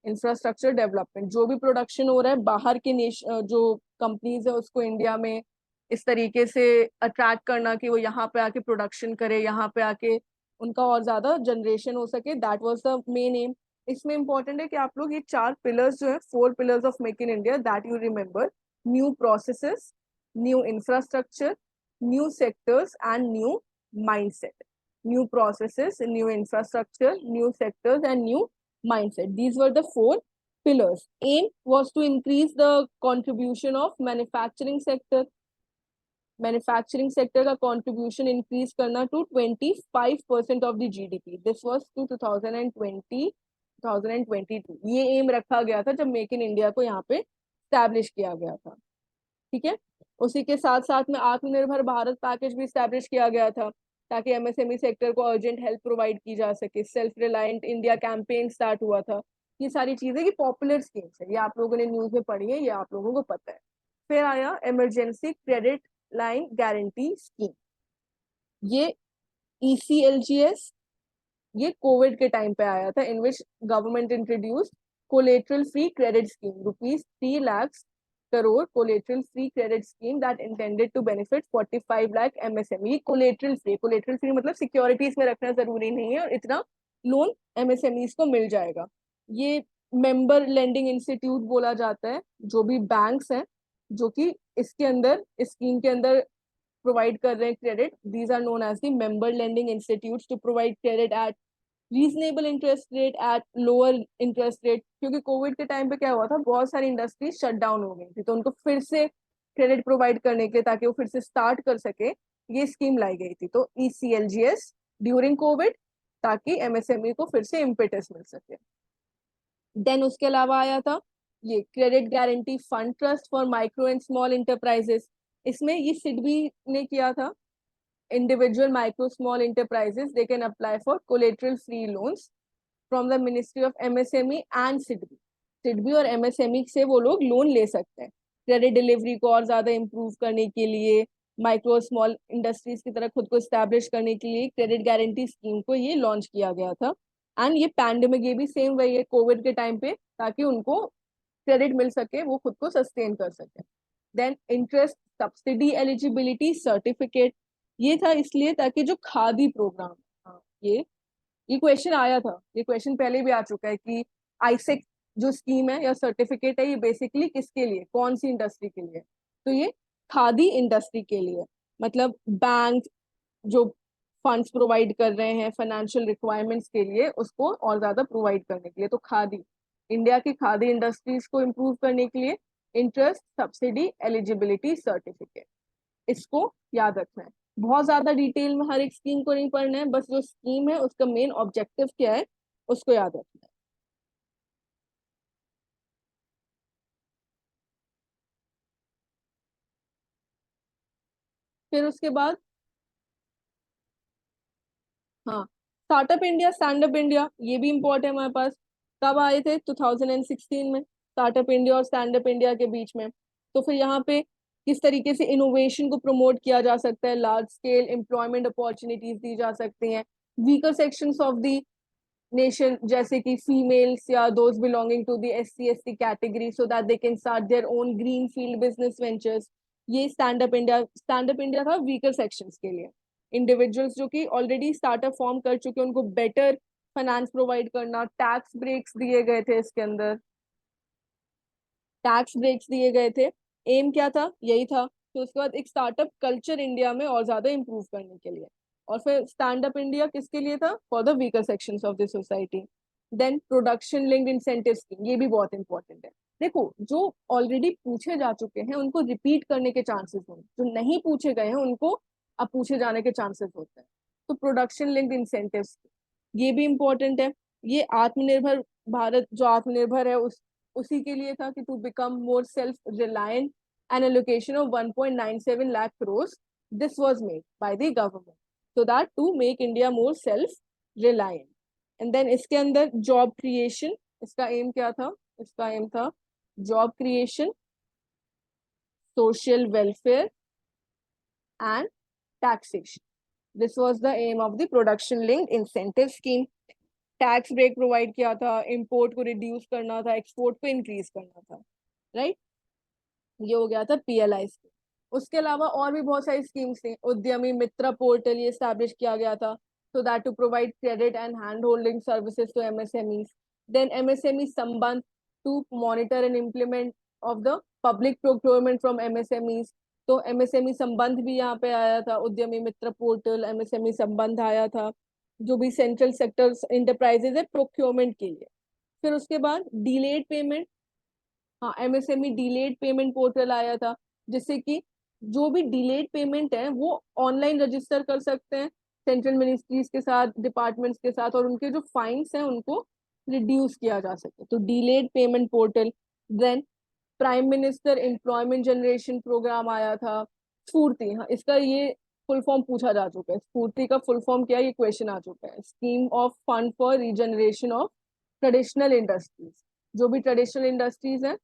Speaker 1: इंफ्रास्ट्रक्चर डेवलपमेंट, जो भी प्रोडक्शन हो रहा है बाहर के जो कंपनीज है उसको इंडिया में इस तरीके से अट्रैक्ट करना कि वो यहाँ पे आके प्रोडक्शन करे, यहाँ पे आके उनका और ज्यादा जनरेशन हो सके, that was the main M. इसमें इंपॉर्टेंट है कि आप लोग ये 4 पिलर्स जो है, 4 pillars of make in India, that you remember, new processes, new infrastructure, new sectors and new mindset. New processes, new infrastructure, new sectors and new mindset. These were the 4 pillars. Aim was to increase the contribution of manufacturing sector. Manufacturing sector का contribution increase करना to 25% of the GDP. This was to 2020, 2022. ये aim रखा गया था जब make in India को यहाँ पे establish किया गया था। ठीक है, उसी के साथ साथ में आत्मनिर्भर भारत पैकेज भी establish किया गया था ताकि एमएसएमई सेक्टर को अर्जेंट हेल्प प्रोवाइड की जा सके। Self reliant India campaign start हुआ था। ये सारी चीजें, ये पॉपुलर स्कीम्स है, ये आप लोगों ने न्यूज में पढ़ी है, ये आप लोगों को पता है। फिर आया emergency credit line guarantee scheme, ये ECLGS, ये कोविड के टाइम पे आया था, in which government introduce collateral free credit scheme, ₹3 lakh crore collateral free credit scheme that intended to benefit 45 lakh MSME। collateral free मतलब सिक्योरिटीज में रखना जरूरी नहीं है और इतना लोन MSMEs को मिल जाएगा। ये मेंबर लेंडिंग इंस्टीट्यूट बोला जाता है, जो भी बैंक्स हैं जो कि इसके अंदर, इस स्कीम के अंदर प्रोवाइड कर रहे हैं credit, these are known as the member lending institutes to provide credit at reasonable interest rate, at lower interest rate. क्योंकि कोविड के टाइम पे क्या हुआ था, बहुत सारी इंडस्ट्रीज शट डाउन हो गई थी, तो उनको फिर से क्रेडिट प्रोवाइड करने के लिए, ताकि वो फिर से स्टार्ट कर सके, ये स्कीम लाई गई थी। तो ECLGS ड्यूरिंग कोविड, ताकि MSME को फिर से इम्पेटस मिल सके। देन उसके अलावा आया था ये credit guarantee fund trust for micro and small enterprises. इसमें ये सिडबी ने किया था, individual micro small enterprises they can apply for collateral free loans from the Ministry of MSME and SIDBI। SIDBI और MSME से वो लोग लोन ले सकते हैं क्रेडिट डिलीवरी को और ज्यादा इम्प्रूव करने के लिए, माइक्रो स्मॉल इंडस्ट्रीज की तरह खुद को स्टैब्लिश करने के लिए क्रेडिट गारंटी स्कीम को ये लॉन्च किया गया था। एंड ये पैंडेमिक, ये भी सेम वही है, कोविड के टाइम पे, ताकि उनको क्रेडिट मिल सके, वो खुद को सस्टेन कर सके। Then interest subsidy eligibility certificate, ये था इसलिए ताकि जो खादी प्रोग्राम, हाँ, ये क्वेश्चन आया था, ये क्वेश्चन पहले भी आ चुका है कि आईसेक जो स्कीम है या सर्टिफिकेट है, ये बेसिकली किसके लिए, कौन सी इंडस्ट्री के लिए, तो ये खादी इंडस्ट्री के लिए। मतलब बैंक जो फंड्स प्रोवाइड कर रहे हैं फाइनेंशियल रिक्वायरमेंट्स के लिए, उसको और ज्यादा प्रोवाइड करने के लिए। तो खादी, इंडिया की खादी इंडस्ट्रीज को इम्प्रूव करने के लिए इंटरेस्ट सब्सिडी एलिजिबिलिटी सर्टिफिकेट, इसको याद रखना है। बहुत ज्यादा डिटेल में हर एक स्कीम को नहीं पढ़ना है, बस जो स्कीम है उसका मेन ऑब्जेक्टिव क्या है उसको याद रखना है। फिर उसके बाद हाँ, startup India, stand up India, ये भी इम्पोर्टेंट है हमारे पास। कब आए थे, 2016 में, स्टार्टअप इंडिया और स्टैंड अप इंडिया के बीच में। तो फिर यहाँ पे किस तरीके से इनोवेशन को प्रमोट किया जा सकता है, लार्ज स्केल एम्प्लॉयमेंट अपॉर्चुनिटीज दी जा सकती हैं weaker sections of the nation, जैसे कि फीमेल्स या those belonging to the SC/ST category, so that they can start their own green field business ventures. ये स्टैंड अप इंडिया था वीकर सेक्शंस के लिए। इंडिविजुअल्स जो कि ऑलरेडी स्टार्टअप फॉर्म कर चुके हैं, उनको बेटर फाइनेंस प्रोवाइड करना, टैक्स ब्रेक्स दिए गए थे इसके अंदर, टैक्स ब्रेक्स दिए गए थे। एम क्या था, यही था। तो उसके बाद एक स्टार्टअप कल्चर इंडिया में और ज्यादा इंप्रूव करने के लिए। और फिर स्टैंड अप इंडिया किसके लिए था, for the weaker sections of the society. Then production linked incentive scheme, ये भी बहुत इंपॉर्टेंट है। देखो जो ऑलरेडी पूछे जा चुके हैं उनको रिपीट करने के चांसेस होंगे, जो नहीं पूछे गए हैं उनको अब पूछे जाने के चांसेस होते हैं। तो प्रोडक्शन लिंक्ड इंसेंटिव स्कीम ये भी इंपॉर्टेंट है। ये आत्मनिर्भर भारत जो आत्मनिर्भर है उसी के लिए था कि to become more self reliant, an allocation of 1.97 lakh crores this was made by the government so that to make India more self reliant. And then इसके अंदर जॉब क्रिएशन, इसका एम क्या था? इसका एम था job creation, social welfare and taxation. This was the aim of the production linked incentive scheme. Tax break provide किया था, import को रिड्यूस करना था, एक्सपोर्ट को इंक्रीज करना था, राइट? ये हो गया था पीएलआई स्कीम. उसके अलावा और भी बहुत सारी स्कीम्स थी. उद्यमी मित्र पोर्टल ये स्टैब्लिश किया गया था so that to provide credit and hand holding services to MSMEs. Then MSME Sambandh to monitor and implement of the public procurement from MSMEs. तो MSME संबंध भी यहाँ पे आया था, उद्यमी मित्र पोर्टल, MSME संबंध आया था, जो भी सेंट्रल सेक्टर इंटरप्राइजेज है प्रोक्योरमेंट के लिए. फिर उसके बाद डिलेड पेमेंट, हाँ MSME डिलेड पेमेंट पोर्टल आया था, जिससे कि जो भी डिलेड पेमेंट है वो ऑनलाइन रजिस्टर कर सकते हैं सेंट्रल मिनिस्ट्रीज के साथ, डिपार्टमेंट्स के साथ, और उनके जो फाइन्स हैं उनको रिड्यूस किया जा सके. तो delayed payment portal. Then prime minister employment generation programme आया था. स्फूर्ति, हाँ इसका ये फुल फॉर्म पूछा जा चुका है. स्फूर्ति का फुल फॉर्म क्या है, ये क्वेश्चन आ चुका है. Scheme of fund for regeneration of traditional industries. जो भी ट्रेडिशनल इंडस्ट्रीज हैं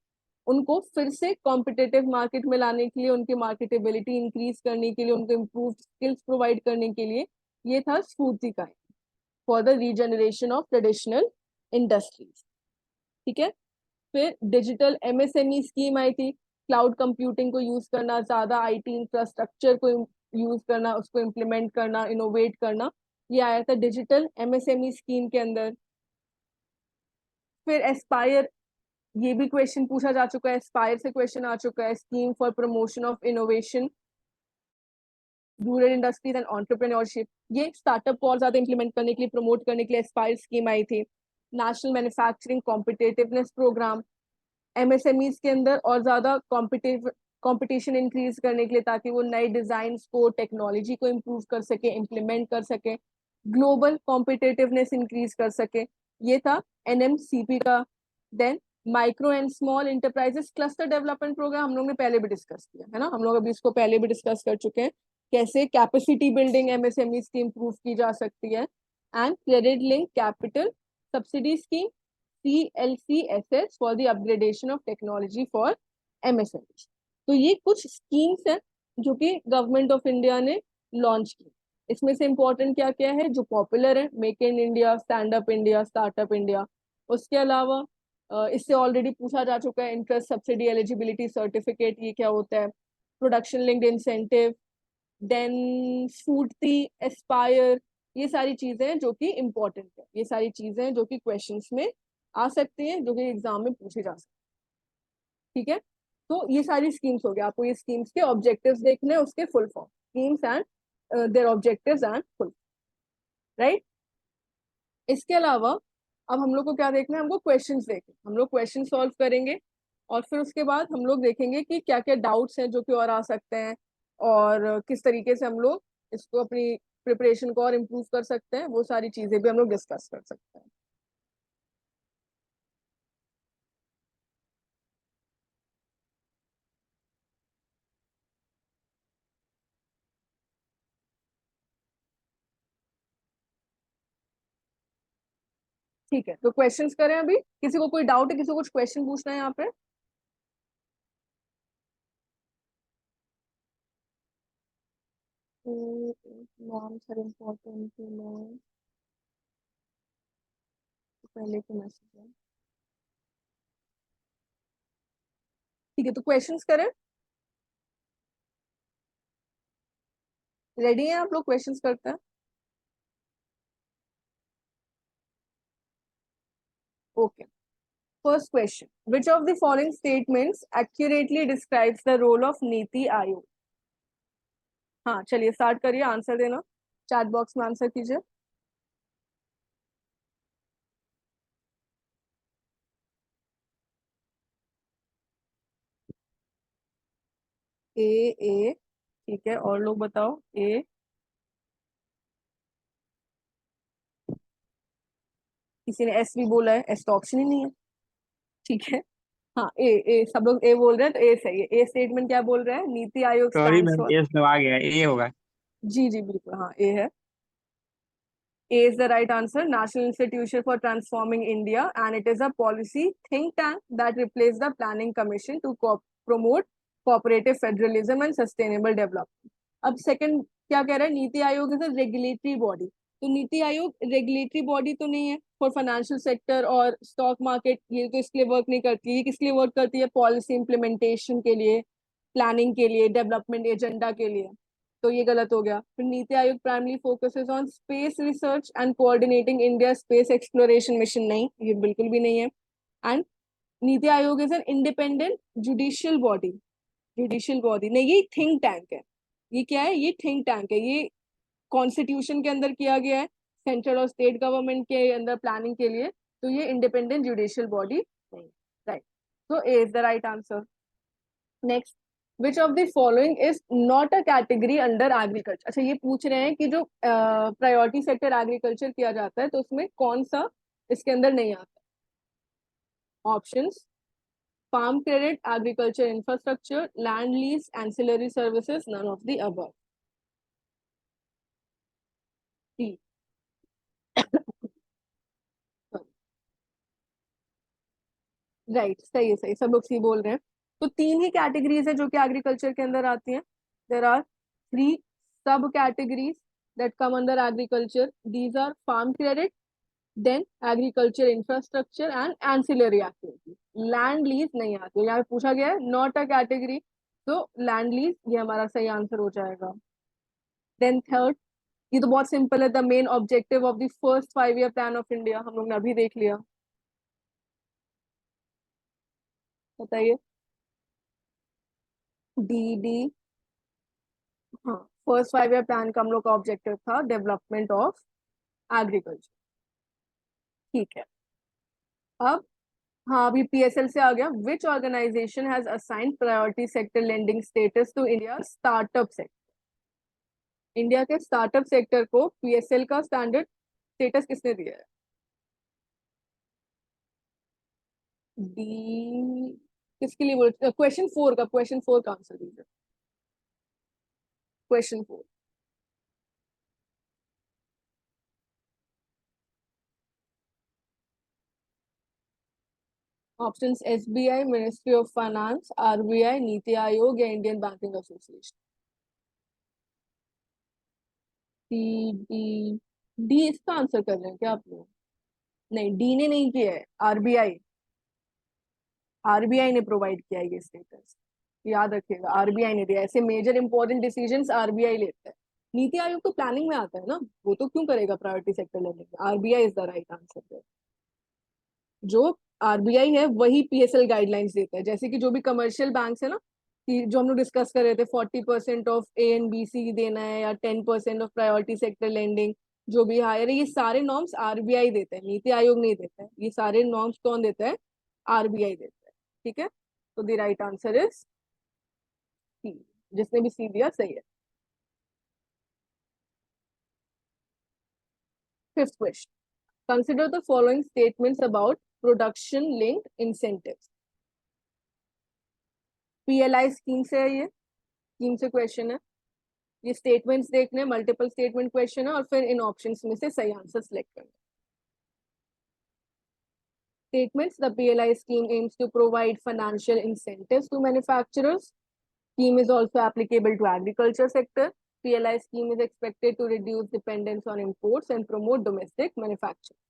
Speaker 1: उनको फिर से कॉम्पिटेटिव मार्केट में लाने के लिए, उनकी मार्केटेबिलिटी इंक्रीज करने के लिए, उनको इम्प्रूव स्किल्स प्रोवाइड करने के लिए ये था स्फूर्ति का for the regeneration of traditional industries. ठीक है. फिर डिजिटल एमएसएमई स्कीम आई थी. क्लाउड कंप्यूटिंग को यूज करना, ज्यादा आईटी इंफ्रास्ट्रक्चर को यूज करना, उसको इम्प्लीमेंट करना, इनोवेट करना, ये आया था डिजिटल एमएसएमई स्कीम के अंदर. फिर एस्पायर, ये भी क्वेश्चन पूछा जा चुका है, एस्पायर से क्वेश्चन आ चुका है. Scheme for promotion of innovation, rural industries and entrepreneurship, ये स्टार्टअप को और ज्यादा इंप्लीमेंट करने के लिए, प्रमोट करने के लिए एस्पायर स्कीम आई थी. National manufacturing competitiveness programme, MSMEs के अंदर और ज्यादा कंपटीशन इंक्रीज करने के लिए, ताकि वो नए डिजाइन को, टेक्नोलॉजी को इम्प्रूव कर सके, इम्प्लीमेंट कर सके, ग्लोबल कॉम्पिटेटिवनेस इंक्रीज कर सके, ये था एनएमसीपी का. Then micro and small enterprises cluster development programme हम लोग ने पहले भी डिस्कस किया है ना, हम लोग अभी इसको पहले भी डिस्कस कर चुके हैं, कैसे कैपेसिटी बिल्डिंग एमएसएमई की इम्प्रूव की जा सकती है. And credit link capital subsidy scheme CLCSS for the upgradation of technology for MSME. तो ये कुछ स्कीम्स हैं जो कि गवर्नमेंट ऑफ इंडिया ने लॉन्च की. इसमें से इंपॉर्टेंट क्या क्या है जो पॉपुलर है? Make in India, stand up India, startup India. उसके अलावा इससे ऑलरेडी पूछा जा चुका है इंटरेस्ट सब्सिडी एलिजिबिलिटी सर्टिफिकेट, ये क्या होता है? प्रोडक्शन लिंक्ड इंसेंटिव, देन स्फूर्ति, एस्पायर, ये सारी चीजें हैं जो कि इंपॉर्टेंट है. ये सारी चीजें हैं जो कि क्वेश्चंस में आ सकती हैं, जो कि एग्जाम में पूछे जा सकते हैं. ठीक है. तो ये सारी स्कीम्स हो गया. आपको ये स्कीम्स के ऑब्जेक्टिव्स देखने हैं, उसके full form, schemes and their objectives and full, right. इसके अलावा अब हम लोग को क्या देखना है? हमको क्वेश्चंस देखने, हम लोग क्वेश्चन सॉल्व करेंगे और फिर उसके बाद हम लोग देखेंगे कि क्या क्या डाउट्स हैं जो कि और आ सकते हैं, और किस तरीके से हम लोग इसको अपनी प्रिपरेशन को और इम्प्रूव कर सकते हैं. वो सारी चीजें भी हम लोग डिस्कस कर सकते हैं. ठीक है, तो क्वेश्चंस करें. अभी किसी को कोई डाउट है, किसी को कुछ क्वेश्चन पूछना है यहाँ पे? नाम सर इम्पोर्टेंट पहले के मैसेज है. ठीक है, तो क्वेश्चंस करें. रेडी हैं आप लोग? क्वेश्चंस करते हैं. Okay. First question, which of the following statements accurately describes the role of NITI Aayog? हाँ चलिए स्टार्ट करिए, आंसर देना, चैट बॉक्स में आंसर कीजिए. ए, ठीक है, और लोग बताओ ए। किसी ने एस भी बोला है, एस तो ऑप्शन ही नहीं है। ठीक है, हाँ ए, सब लोग ए बोल रहे हैं, तो ए सही है। ए स्टेटमेंट क्या बोल रहा है? NITI Aayog
Speaker 2: sorry
Speaker 1: stands
Speaker 2: ma'am,
Speaker 1: for.
Speaker 2: ये तो आ गया, ये होगा।
Speaker 1: जी जी बिल्कुल, हाँ ए है। A is the right answer. National Institution for Transforming India, and it is a policy think tank that replaced the Planning Commission to promote cooperative federalism and sustainable development. अब second क्या कह रहा है? नीति Aayog is a regulatory body. तो NITI Aayog regulatory body तो नहीं है फॉर फाइनेंशियल सेक्टर और स्टॉक मार्केट, ये तो इसके लिए वर्क नहीं करती। ये किस लिए वर्क करती है? पॉलिसी इंप्लीमेंटेशन के लिए, प्लानिंग के लिए, डेवलपमेंट एजेंडा के लिए। तो ये गलत हो गया। फिर NITI Aayog primary focuses on space research and coordinating India space exploration mission, नहीं, ये बिल्कुल भी नहीं है। एंड नीति Aayog is an independent judicial body. Judicial body नहीं, ये थिंक टैंक है। ये क्या है? ये थिंक टैंक है। ये कॉन्स्टिट्यूशन के अंदर किया गया है, सेंट्रल और स्टेट गवर्नमेंट के अंदर प्लानिंग के लिए। तो ये इंडिपेंडेंट जुडिशियल बॉडी नहीं। राइट, तो A is the right answer. Next, which of the following is not a category under agriculture? अच्छा, ये पूछ रहे हैं कि जो प्रायोरिटी सेक्टर एग्रीकल्चर किया जाता है, तो उसमें कौन सा इसके अंदर नहीं आता? Options: farm credit, agriculture infrastructure, land lease, ancillary services, none of the above. Right, सही है, सही, सब लोग सी बोल रहे हैं। तो तीन ही कैटेगरीज है जो कि एग्रीकल्चर के अंदर आती हैं। देर are 3 sub categories that come under agriculture. These are farm credit, then agriculture infrastructure and ancillary activity. Land lease नहीं आती, यहाँ पे पूछा गया है नॉट अ कैटेगरी, तो लैंड लीज ये हमारा सही आंसर हो जाएगा। देन थर्ड, ये तो बहुत सिंपल है, the main objective of the first 5 year plan of India, हम लोग ने अभी देख लिया। बताइए। डी, हाँ, फर्स्ट 5 ईयर प्लान का हम लोग का ऑब्जेक्टिव था डेवलपमेंट ऑफ एग्रीकल्चर। ठीक है, अब हाँ, अभी पीएसएल से आ गया। Which organisation has assigned priority sector lending status to India startup sector? India के स्टार्टअप सेक्टर को पीएसएल का स्टैंडर्ड स्टेटस किसने दिया है? डी, किसके लिए बोल? क्वेश्चन 4 का आंसर दीजिए। Question 4। Options: SBI, ministry of finance, RBI, NITI Aayog या Indian banking association. D, D, D इसका आंसर कर रहे हैं क्या आप लोग? नहीं, डी ने नहीं किया है, आरबीआई। आरबीआई ने प्रोवाइड किया है ये स्टेटस, याद रखिएगा। आरबीआई ने दिया। ऐसे मेजर इंपॉर्टेंट डिसीजंस आरबीआई लेता है। नीति आयोग तो प्लानिंग में आता है ना, वो तो क्यों करेगा प्रायोरिटी सेक्टर लेने में? RBI is the right answer. जो आरबीआई है वही पीएसएल गाइडलाइंस देता है। जैसे कि जो भी कमर्शियल बैंक्स है ना, कि जो हम लोग डिस्कस कर रहे थे, 40% of A and B C देना है, या 10% ऑफ प्रायोरिटी सेक्टर लेंडिंग, जो भी हायर है, ये सारे नॉर्म्स आरबीआई देता है, नीति आयोग नहीं देता है। ये सारे नॉर्म्स कौन देता है? आरबीआई देता है। ठीक है, तो the right answer is C. जिसने भी सी दिया सही है। Fifth question, consider the following statements about production linked incentives. PLI scheme से है, ये स्कीम से क्वेश्चन है। ये स्टेटमेंट्स देखने, मल्टीपल स्टेटमेंट क्वेश्चन है, और फिर इन ऑप्शंस में से सही आंसर सिलेक्ट करना। Statements: the PLI scheme aims to provide financial incentives to manufacturers. Scheme is also applicable to agriculture sector. PLI scheme is expected to reduce dependence on imports and promote domestic manufacturing.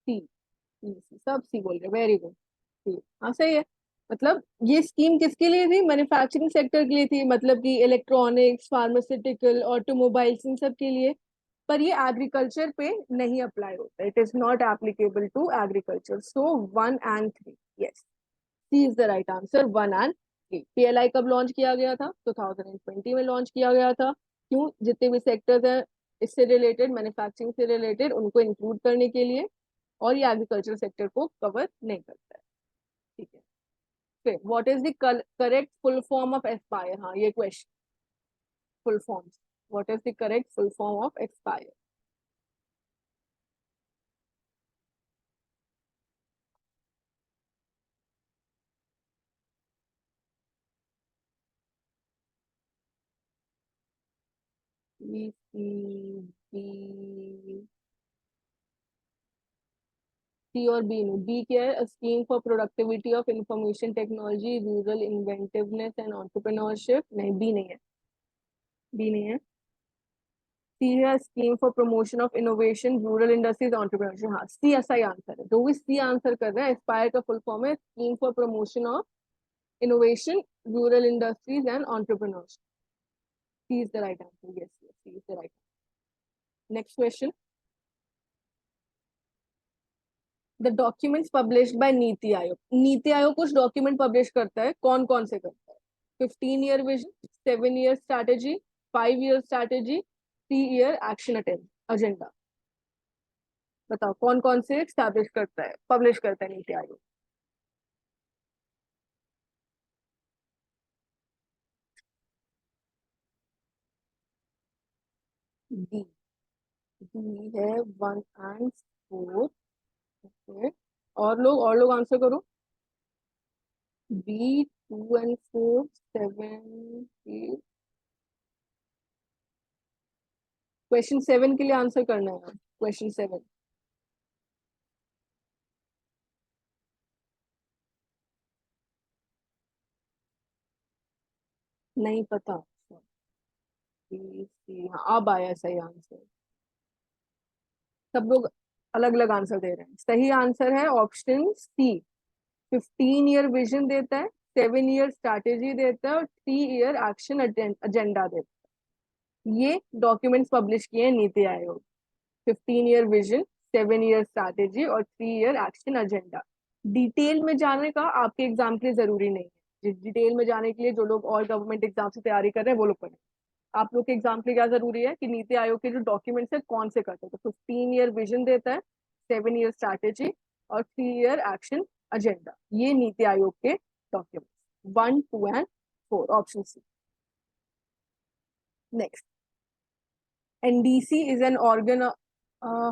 Speaker 1: सी, सब सी बोल रहे, very good. हाँ सही है। मतलब ये scheme किसके लिए थी? मैन्युफैक्चरिंग सेक्टर के लिए थी, मतलब कि इलेक्ट्रॉनिक्स, फार्मास्यूटिकल, ऑटोमोबाइल्स, इन सब के लिए। पर ये एग्रीकल्चर पे नहीं अप्लाई होता, it is not applicable to agriculture. So 1 and 3, yes, C is the right answer. 1 and 3। PLI कब लॉन्च किया गया था? 2020 में लॉन्च किया गया था। क्यों? जितने भी सेक्टर्स हैं इससे रिलेटेड, मैन्युफैक्चरिंग से रिलेटेड, उनको इंक्लूड करने के लिए। और ये एग्रीकल्चर सेक्टर को कवर नहीं करता है। ठीक है, फिर what is the correct full form of Aspire, हाँ ये question, full forms, what is the correct full form of Aspire? B, C, D, सी और बी में, बी क्या है? Scheme for productivity of information technology, rural inventiveness and entrepreneurship, नहीं B नहीं है, B नहीं है। सी है scheme for promotion of innovation, rural industries, entrepreneurship, हाँ सी ऐसा ही आंसर है, जो भी सी आंसर कर रहे हैं। एस्पायर का फुल फॉर्म है scheme for promotion of innovation, rural industries and entrepreneurship. C is the right answer, yes yes, C is the right. Next question, the documents published by NITI Aayog, NITI Aayog कुछ document publish करता है, कौन कौन से करता है? 15 year vision, 7 year strategy, 5 year strategy, 3 year action agenda. बताओ कौन कौन से स्टैब्लिश करता है, पब्लिश करता है नीति आयोग? डी, डी है 1 एंड 4। ओके, और लोग आंसर करो। B 2 and 4, 7, 8। क्वेश्चन 7 के लिए आंसर करना है, क्वेश्चन 7। नहीं पता, हाँ अब आया सही आंसर। सब लोग अलग अलग आंसर दे रहे हैं, सही आंसर है ऑप्शन सी। 15 ईयर विजन देता है, 7 ईयर स्ट्रैटेजी देता है और 3 ईयर एक्शन एजेंडा देता है। ये डॉक्यूमेंट्स पब्लिश किए हैं NITI Aayog, 15 year vision, 7 year strategy और 3 ईयर एक्शन एजेंडा। डिटेल में जाने का आपके एग्जाम के लिए जरूरी नहीं है, डिटेल में जाने के लिए जो लोग और गवर्नमेंट एग्जाम से तैयारी कर रहे हैं वो लोग पढ़ें। आप लोग के एग्जाम के लिए क्या जरूरी है कि नीति आयोग के जो डॉक्यूमेंट्स है कौन से करते हैं। तो 15 ईयर विजन देता है, 7 ईयर स्ट्रैटेजी और 3 ईयर एक्शन एजेंडा, ये नीति आयोग के documents 1, 2 and 4, option C. Next, NDC is an organ,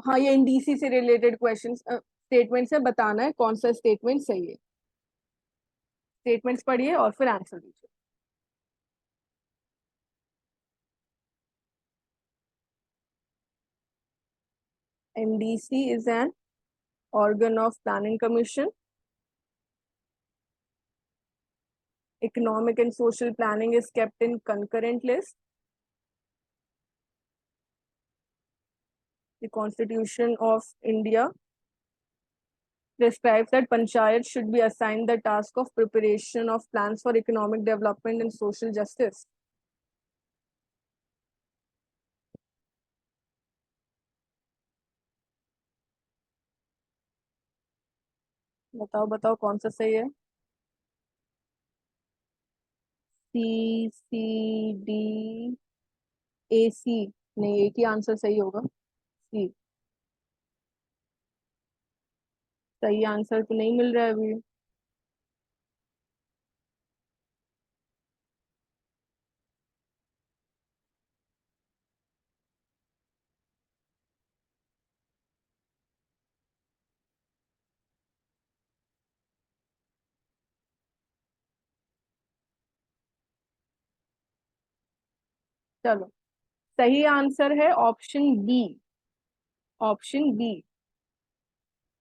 Speaker 1: हाँ ये एनडीसी से रिलेटेड क्वेश्चन स्टेटमेंट है, बताना है कौन सा स्टेटमेंट सही है। स्टेटमेंट्स पढ़िए और फिर आंसर दीजिए। NDC is an organ of planning commission. Economic and social planning is kept in concurrent list. The Constitution of India prescribes that panchayat should be assigned the task of preparation of plans for economic development and social justice. बताओ बताओ कौन सा सही है? C, C, D, A, C, नहीं एक ही answer सही होगा, C। सही आंसर तो नहीं मिल रहा है अभी। चलो, सही आंसर है option B, option B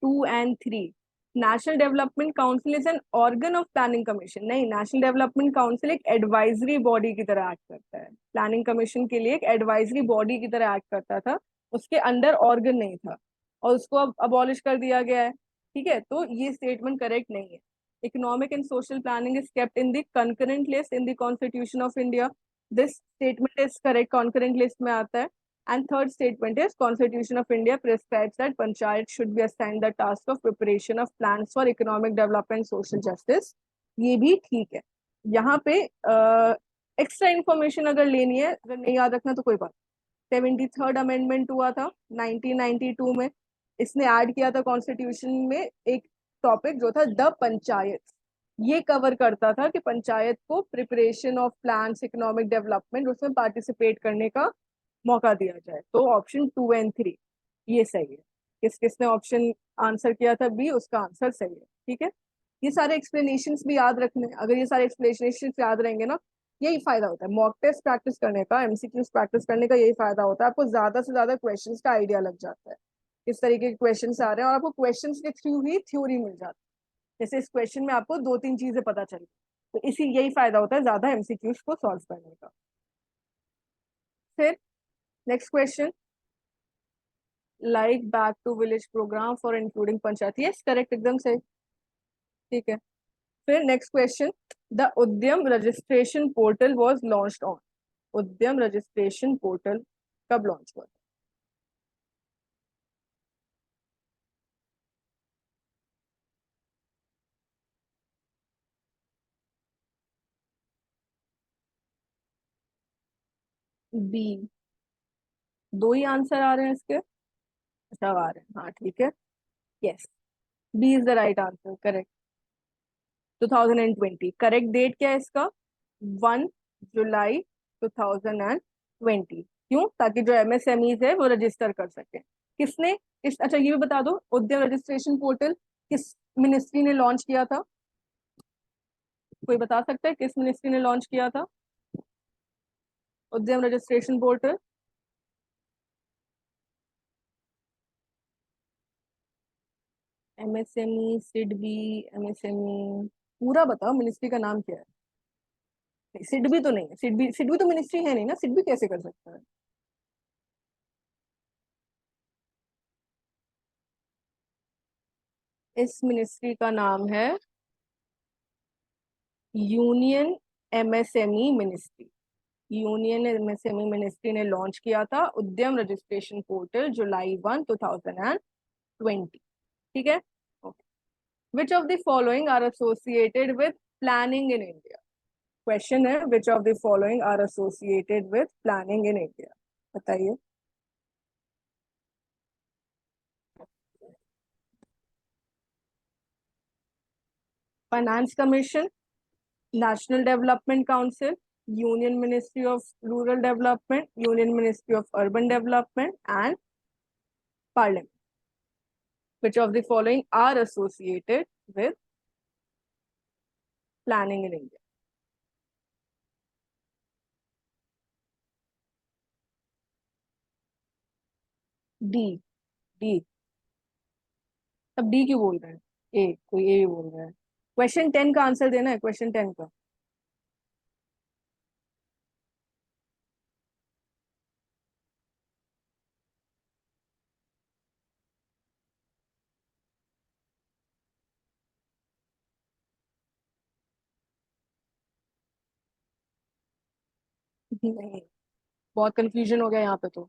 Speaker 1: 2 and 3। National development council is an organ of planning commission, नहीं नेशनल डेवलपमेंट काउंसिल एक एडवाइजरी बॉडी की तरह एक्ट करता है, प्लानिंग कमीशन के लिए एक एडवाइजरी बॉडी की तरह एक्ट करता था, उसके अंडर ऑर्गन नहीं था, और उसको अब अबॉलिश कर दिया गया है। ठीक है, तो ये स्टेटमेंट करेक्ट नहीं है। Economic and social planning is kept in the concurrent list in the constitution of India, this statement is correct, concurrent list में आता है। And third statement is Constitution of India prescribes that panchayat should be assigned the task of preparation of plans for economic development, social justice. ये भी ठीक है। यहाँ पे extra information अगर लेनी है, अगर नहीं याद रखना तो कोई बात। 73rd अमेंडमेंट हुआ था 1992 में, इसने ऐड किया था कॉन्स्टिट्यूशन में एक टॉपिक जो था द पंचायत। ये कवर करता था कि पंचायत को preparation of plans, economic development, उसमें पार्टिसिपेट करने का मौका दिया जाए। तो ऑप्शन 2 एंड 3 ये सही है। किसने ऑप्शन आंसर किया था बी, उसका आंसर सही है। ठीक है, ये सारे एक्सप्लेनेशंस भी याद रखने, अगर ये सारे एक्सप्लेनेशंस याद रहेंगे ना, यही फायदा होता है मॉक टेस्ट प्रैक्टिस करने का, एमसीक्यूज प्रैक्टिस करने का, यही फायदा होता है। आपको ज्यादा से ज्यादा क्वेश्चंस का आइडिया लग जाता है, किस तरीके के क्वेश्चंस आ रहे हैं, और आपको क्वेश्चंस के थ्रू ही थ्योरी मिल जाती है। जैसे इस क्वेश्चन में आपको 2-3 चीजें पता चली, तो इसी यही फायदा होता है ज्यादा एमसीक्यूज को सॉल्व करने का। फिर next question, like back to village programme for including panchayat, yes correct, एकदम सही। ठीक है, फिर next question, the Udyam registration portal was launched on, Udyam registration portal कब लॉन्च हुआ? बी, दो ही आंसर आ रहे हैं इसके, अच्छा आ रहे हैं, हाँ ठीक है, yes, B is the right answer, correct. 2020 correct date क्या है इसका? 1 जुलाई 2020। क्यों? ताकि जो एमएसएमईज है वो रजिस्टर कर सके। किसने इस, अच्छा ये भी बता दो, उद्यम रजिस्ट्रेशन पोर्टल किस मिनिस्ट्री ने लॉन्च किया था? कोई बता सकता है किस मिनिस्ट्री ने लॉन्च किया था उद्यम registration portal? MSME, SIDBI, MSME, पूरा बताओ मिनिस्ट्री का नाम क्या है? सिडबी तो नहीं है, सिडबी तो मिनिस्ट्री है नहीं ना, सिडबी कैसे कर सकता है? इस मिनिस्ट्री का नाम है union MSME ministry. Union MSME ministry ने लॉन्च किया था उद्यम रजिस्ट्रेशन पोर्टल July 1, 2020। ठीक है, which of the following are associated with planning in India? Question है which of the following are associated with planning in India, बताइए। Finance commission, national development council, union ministry of rural development, union ministry of urban development and parliament. Which of the following are associated with planning in India? D, D, अब D क्यों बोल रहे हैं? ए, कोई ए बोल रहा है। क्वेश्चन 10 का आंसर देना है, क्वेश्चन 10 का। नहीं, बहुत कंफ्यूजन हो गया यहाँ पे। तो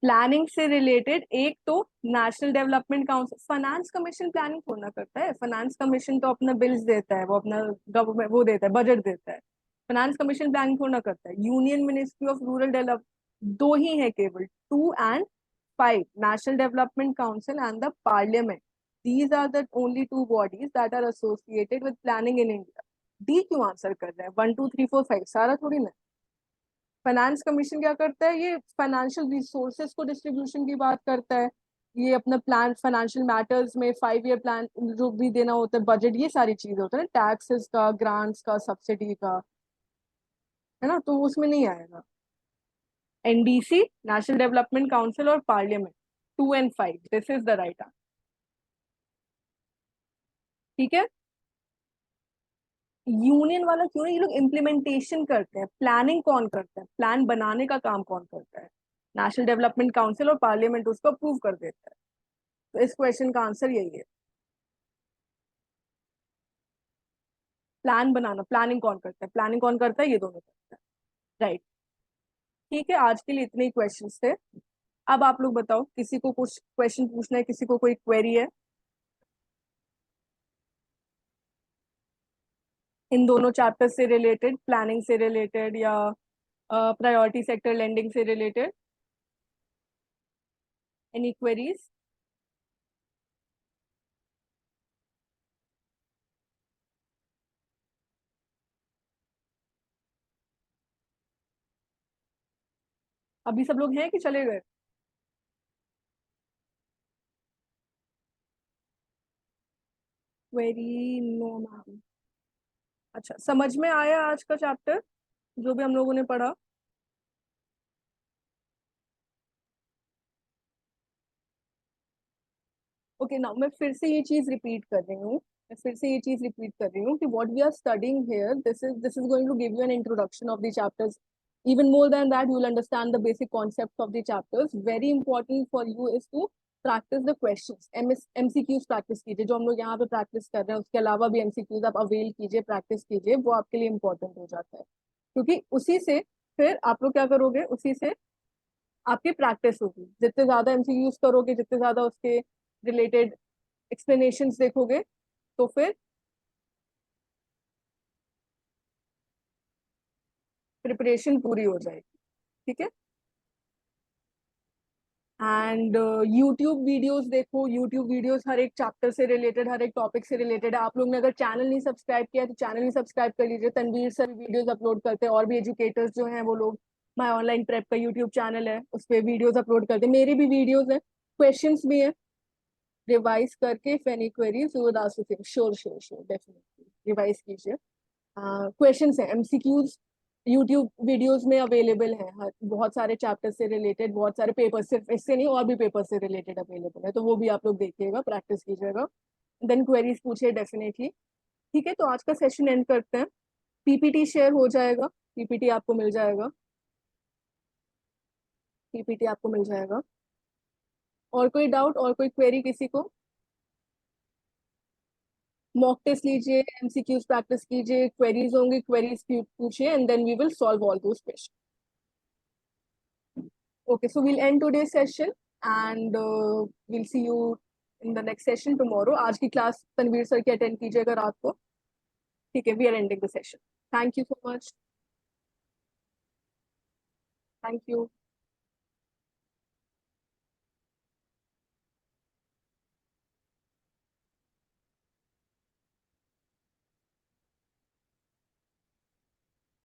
Speaker 1: प्लानिंग से रिलेटेड एक तो national development council, finance commission planning थोड़ा करता है। फाइनेंस कमीशन तो अपना बिल्स देता है, वो अपना गवर्नमेंट वो देता है, बजट देता है। फाइनेंस कमीशन प्लानिंग थोड़ा करता है। Union ministry of rural develop, दो ही है केवल, 2 and 5, national development council and the parliament. These are the only two bodies that are associated with planning in India. D क्यों आंसर कर रहे हैं? 1 2 3 4 5 सारा थोड़ी ना। फाइनेंस कमीशन क्या करता है? ये फाइनेंशियल रिसोर्सेज को डिस्ट्रीब्यूशन की बात करता है। ये अपना प्लान, फाइनेंशियल मैटर्स में 5 ईयर प्लान जो भी देना होता है, बजट, ये सारी चीजें होता है ना, टैक्सेस का, ग्रांट्स का, सब्सिडी का, है ना, तो उसमें नहीं आएगा। एनडीसी, नेशनल डेवलपमेंट काउंसिल और parliament, 2 and 5, this is the right answer. ठीक है, यूनियन वाला क्यों नहीं, ये लोग इम्प्लीमेंटेशन करते हैं, प्लानिंग कौन करता है, प्लान बनाने का काम कौन करता है? नेशनल डेवलपमेंट काउंसिल और पार्लियामेंट उसको अप्रूव कर देता है। तो इस क्वेश्चन का आंसर यही है, प्लान बनाना, प्लानिंग कौन करता है, प्लानिंग कौन करता है, ये दोनों करता है। राइट, ठीक है, आज के लिए इतने ही क्वेश्चंस थे। अब आप लोग बताओ, किसी को कुछ क्वेश्चन पूछना है, किसी को कोई क्वेरी है इन दोनों चैप्टर से रिलेटेड, प्लानिंग से रिलेटेड या प्रायोरिटी सेक्टर लेंडिंग से रिलेटेड? Any queries? अभी सब लोग हैं कि चले गए? Very no ma'am. अच्छा, समझ में आया आज का चैप्टर जो भी हम लोगों ने पढ़ा? ओके नाउ मैं फिर से ये चीज रिपीट कर रही हूँ, कि what we are studying here, this is going to give you an introduction of the chapters. Even more than that, you will understand the basic concepts of the chapters. Very important for you is to practice the questions. MCQs practice कीजिए, जो हम लोग यहाँ पे practice कर रहे हैं, उसके अलावा भी MCQs आप अवेल कीजिए, प्रैक्टिस कीजिए, वो आपके लिए इंपॉर्टेंट हो जाता है, क्योंकि उसी से फिर आप लोग क्या करोगे, उसी से आपकी प्रैक्टिस होगी. जितने ज्यादा MCQs करोगे, जितने ज्यादा उसके रिलेटेड एक्सप्लेनेशंस देखोगे, तो फिर प्रिपरेशन पूरी हो जाएगी. ठीक है. एंड यूट्यूब वीडियोस देखो, यूट्यूब वीडियोस हर एक चैप्टर से रिलेटेड, हर एक टॉपिक से रिलेटेड है. आप लोग ने अगर चैनल नहीं सब्सक्राइब किया तो चैनल ही सब्सक्राइब कर लीजिए. तनवीर सर वीडियोस अपलोड करते हैं, और भी एजुकेटर्स जो हैं वो लोग, माई ऑनलाइन प्रेप का यूट्यूब चैनल है, उस पर वीडियोस अपलोड करते हैं. मेरे भी वीडियोस हैं, क्वेश्चंस भी हैं. रिवाइज करके if any queries you would ask him. Sure sure sure, definitely revise कीजिए. क्वेश्चंस हैं, MCQs यूट्यूब वीडियोस में अवेलेबल है, बहुत सारे चैप्टर से रिलेटेड, बहुत सारे पेपर, सिर्फ इससे नहीं और भी पेपर से रिलेटेड अवेलेबल है, तो वो भी आप लोग देखिएगा, प्रैक्टिस कीजिएगा. देन क्वेरीज पूछिए डेफिनेटली. ठीक है, तो आज का सेशन एंड करते हैं. PPT शेयर हो जाएगा, PPT आपको मिल जाएगा, PPT आपको मिल जाएगा. और कोई डाउट और कोई क्वेरी किसी को? मॉक टेस्ट लीजिए, MCQs प्रैक्टिस कीजिए, क्वेरीज होंगी, क्वेरीज पूछिए, and then we will solve all those question. Okay, so we'll end today's session, and we'll see you in the next session tomorrow. आज की क्लास तनवीर सर की attend कीजिएगा रात को. ठीक है, we are ending the session. Thank you so much. Thank you.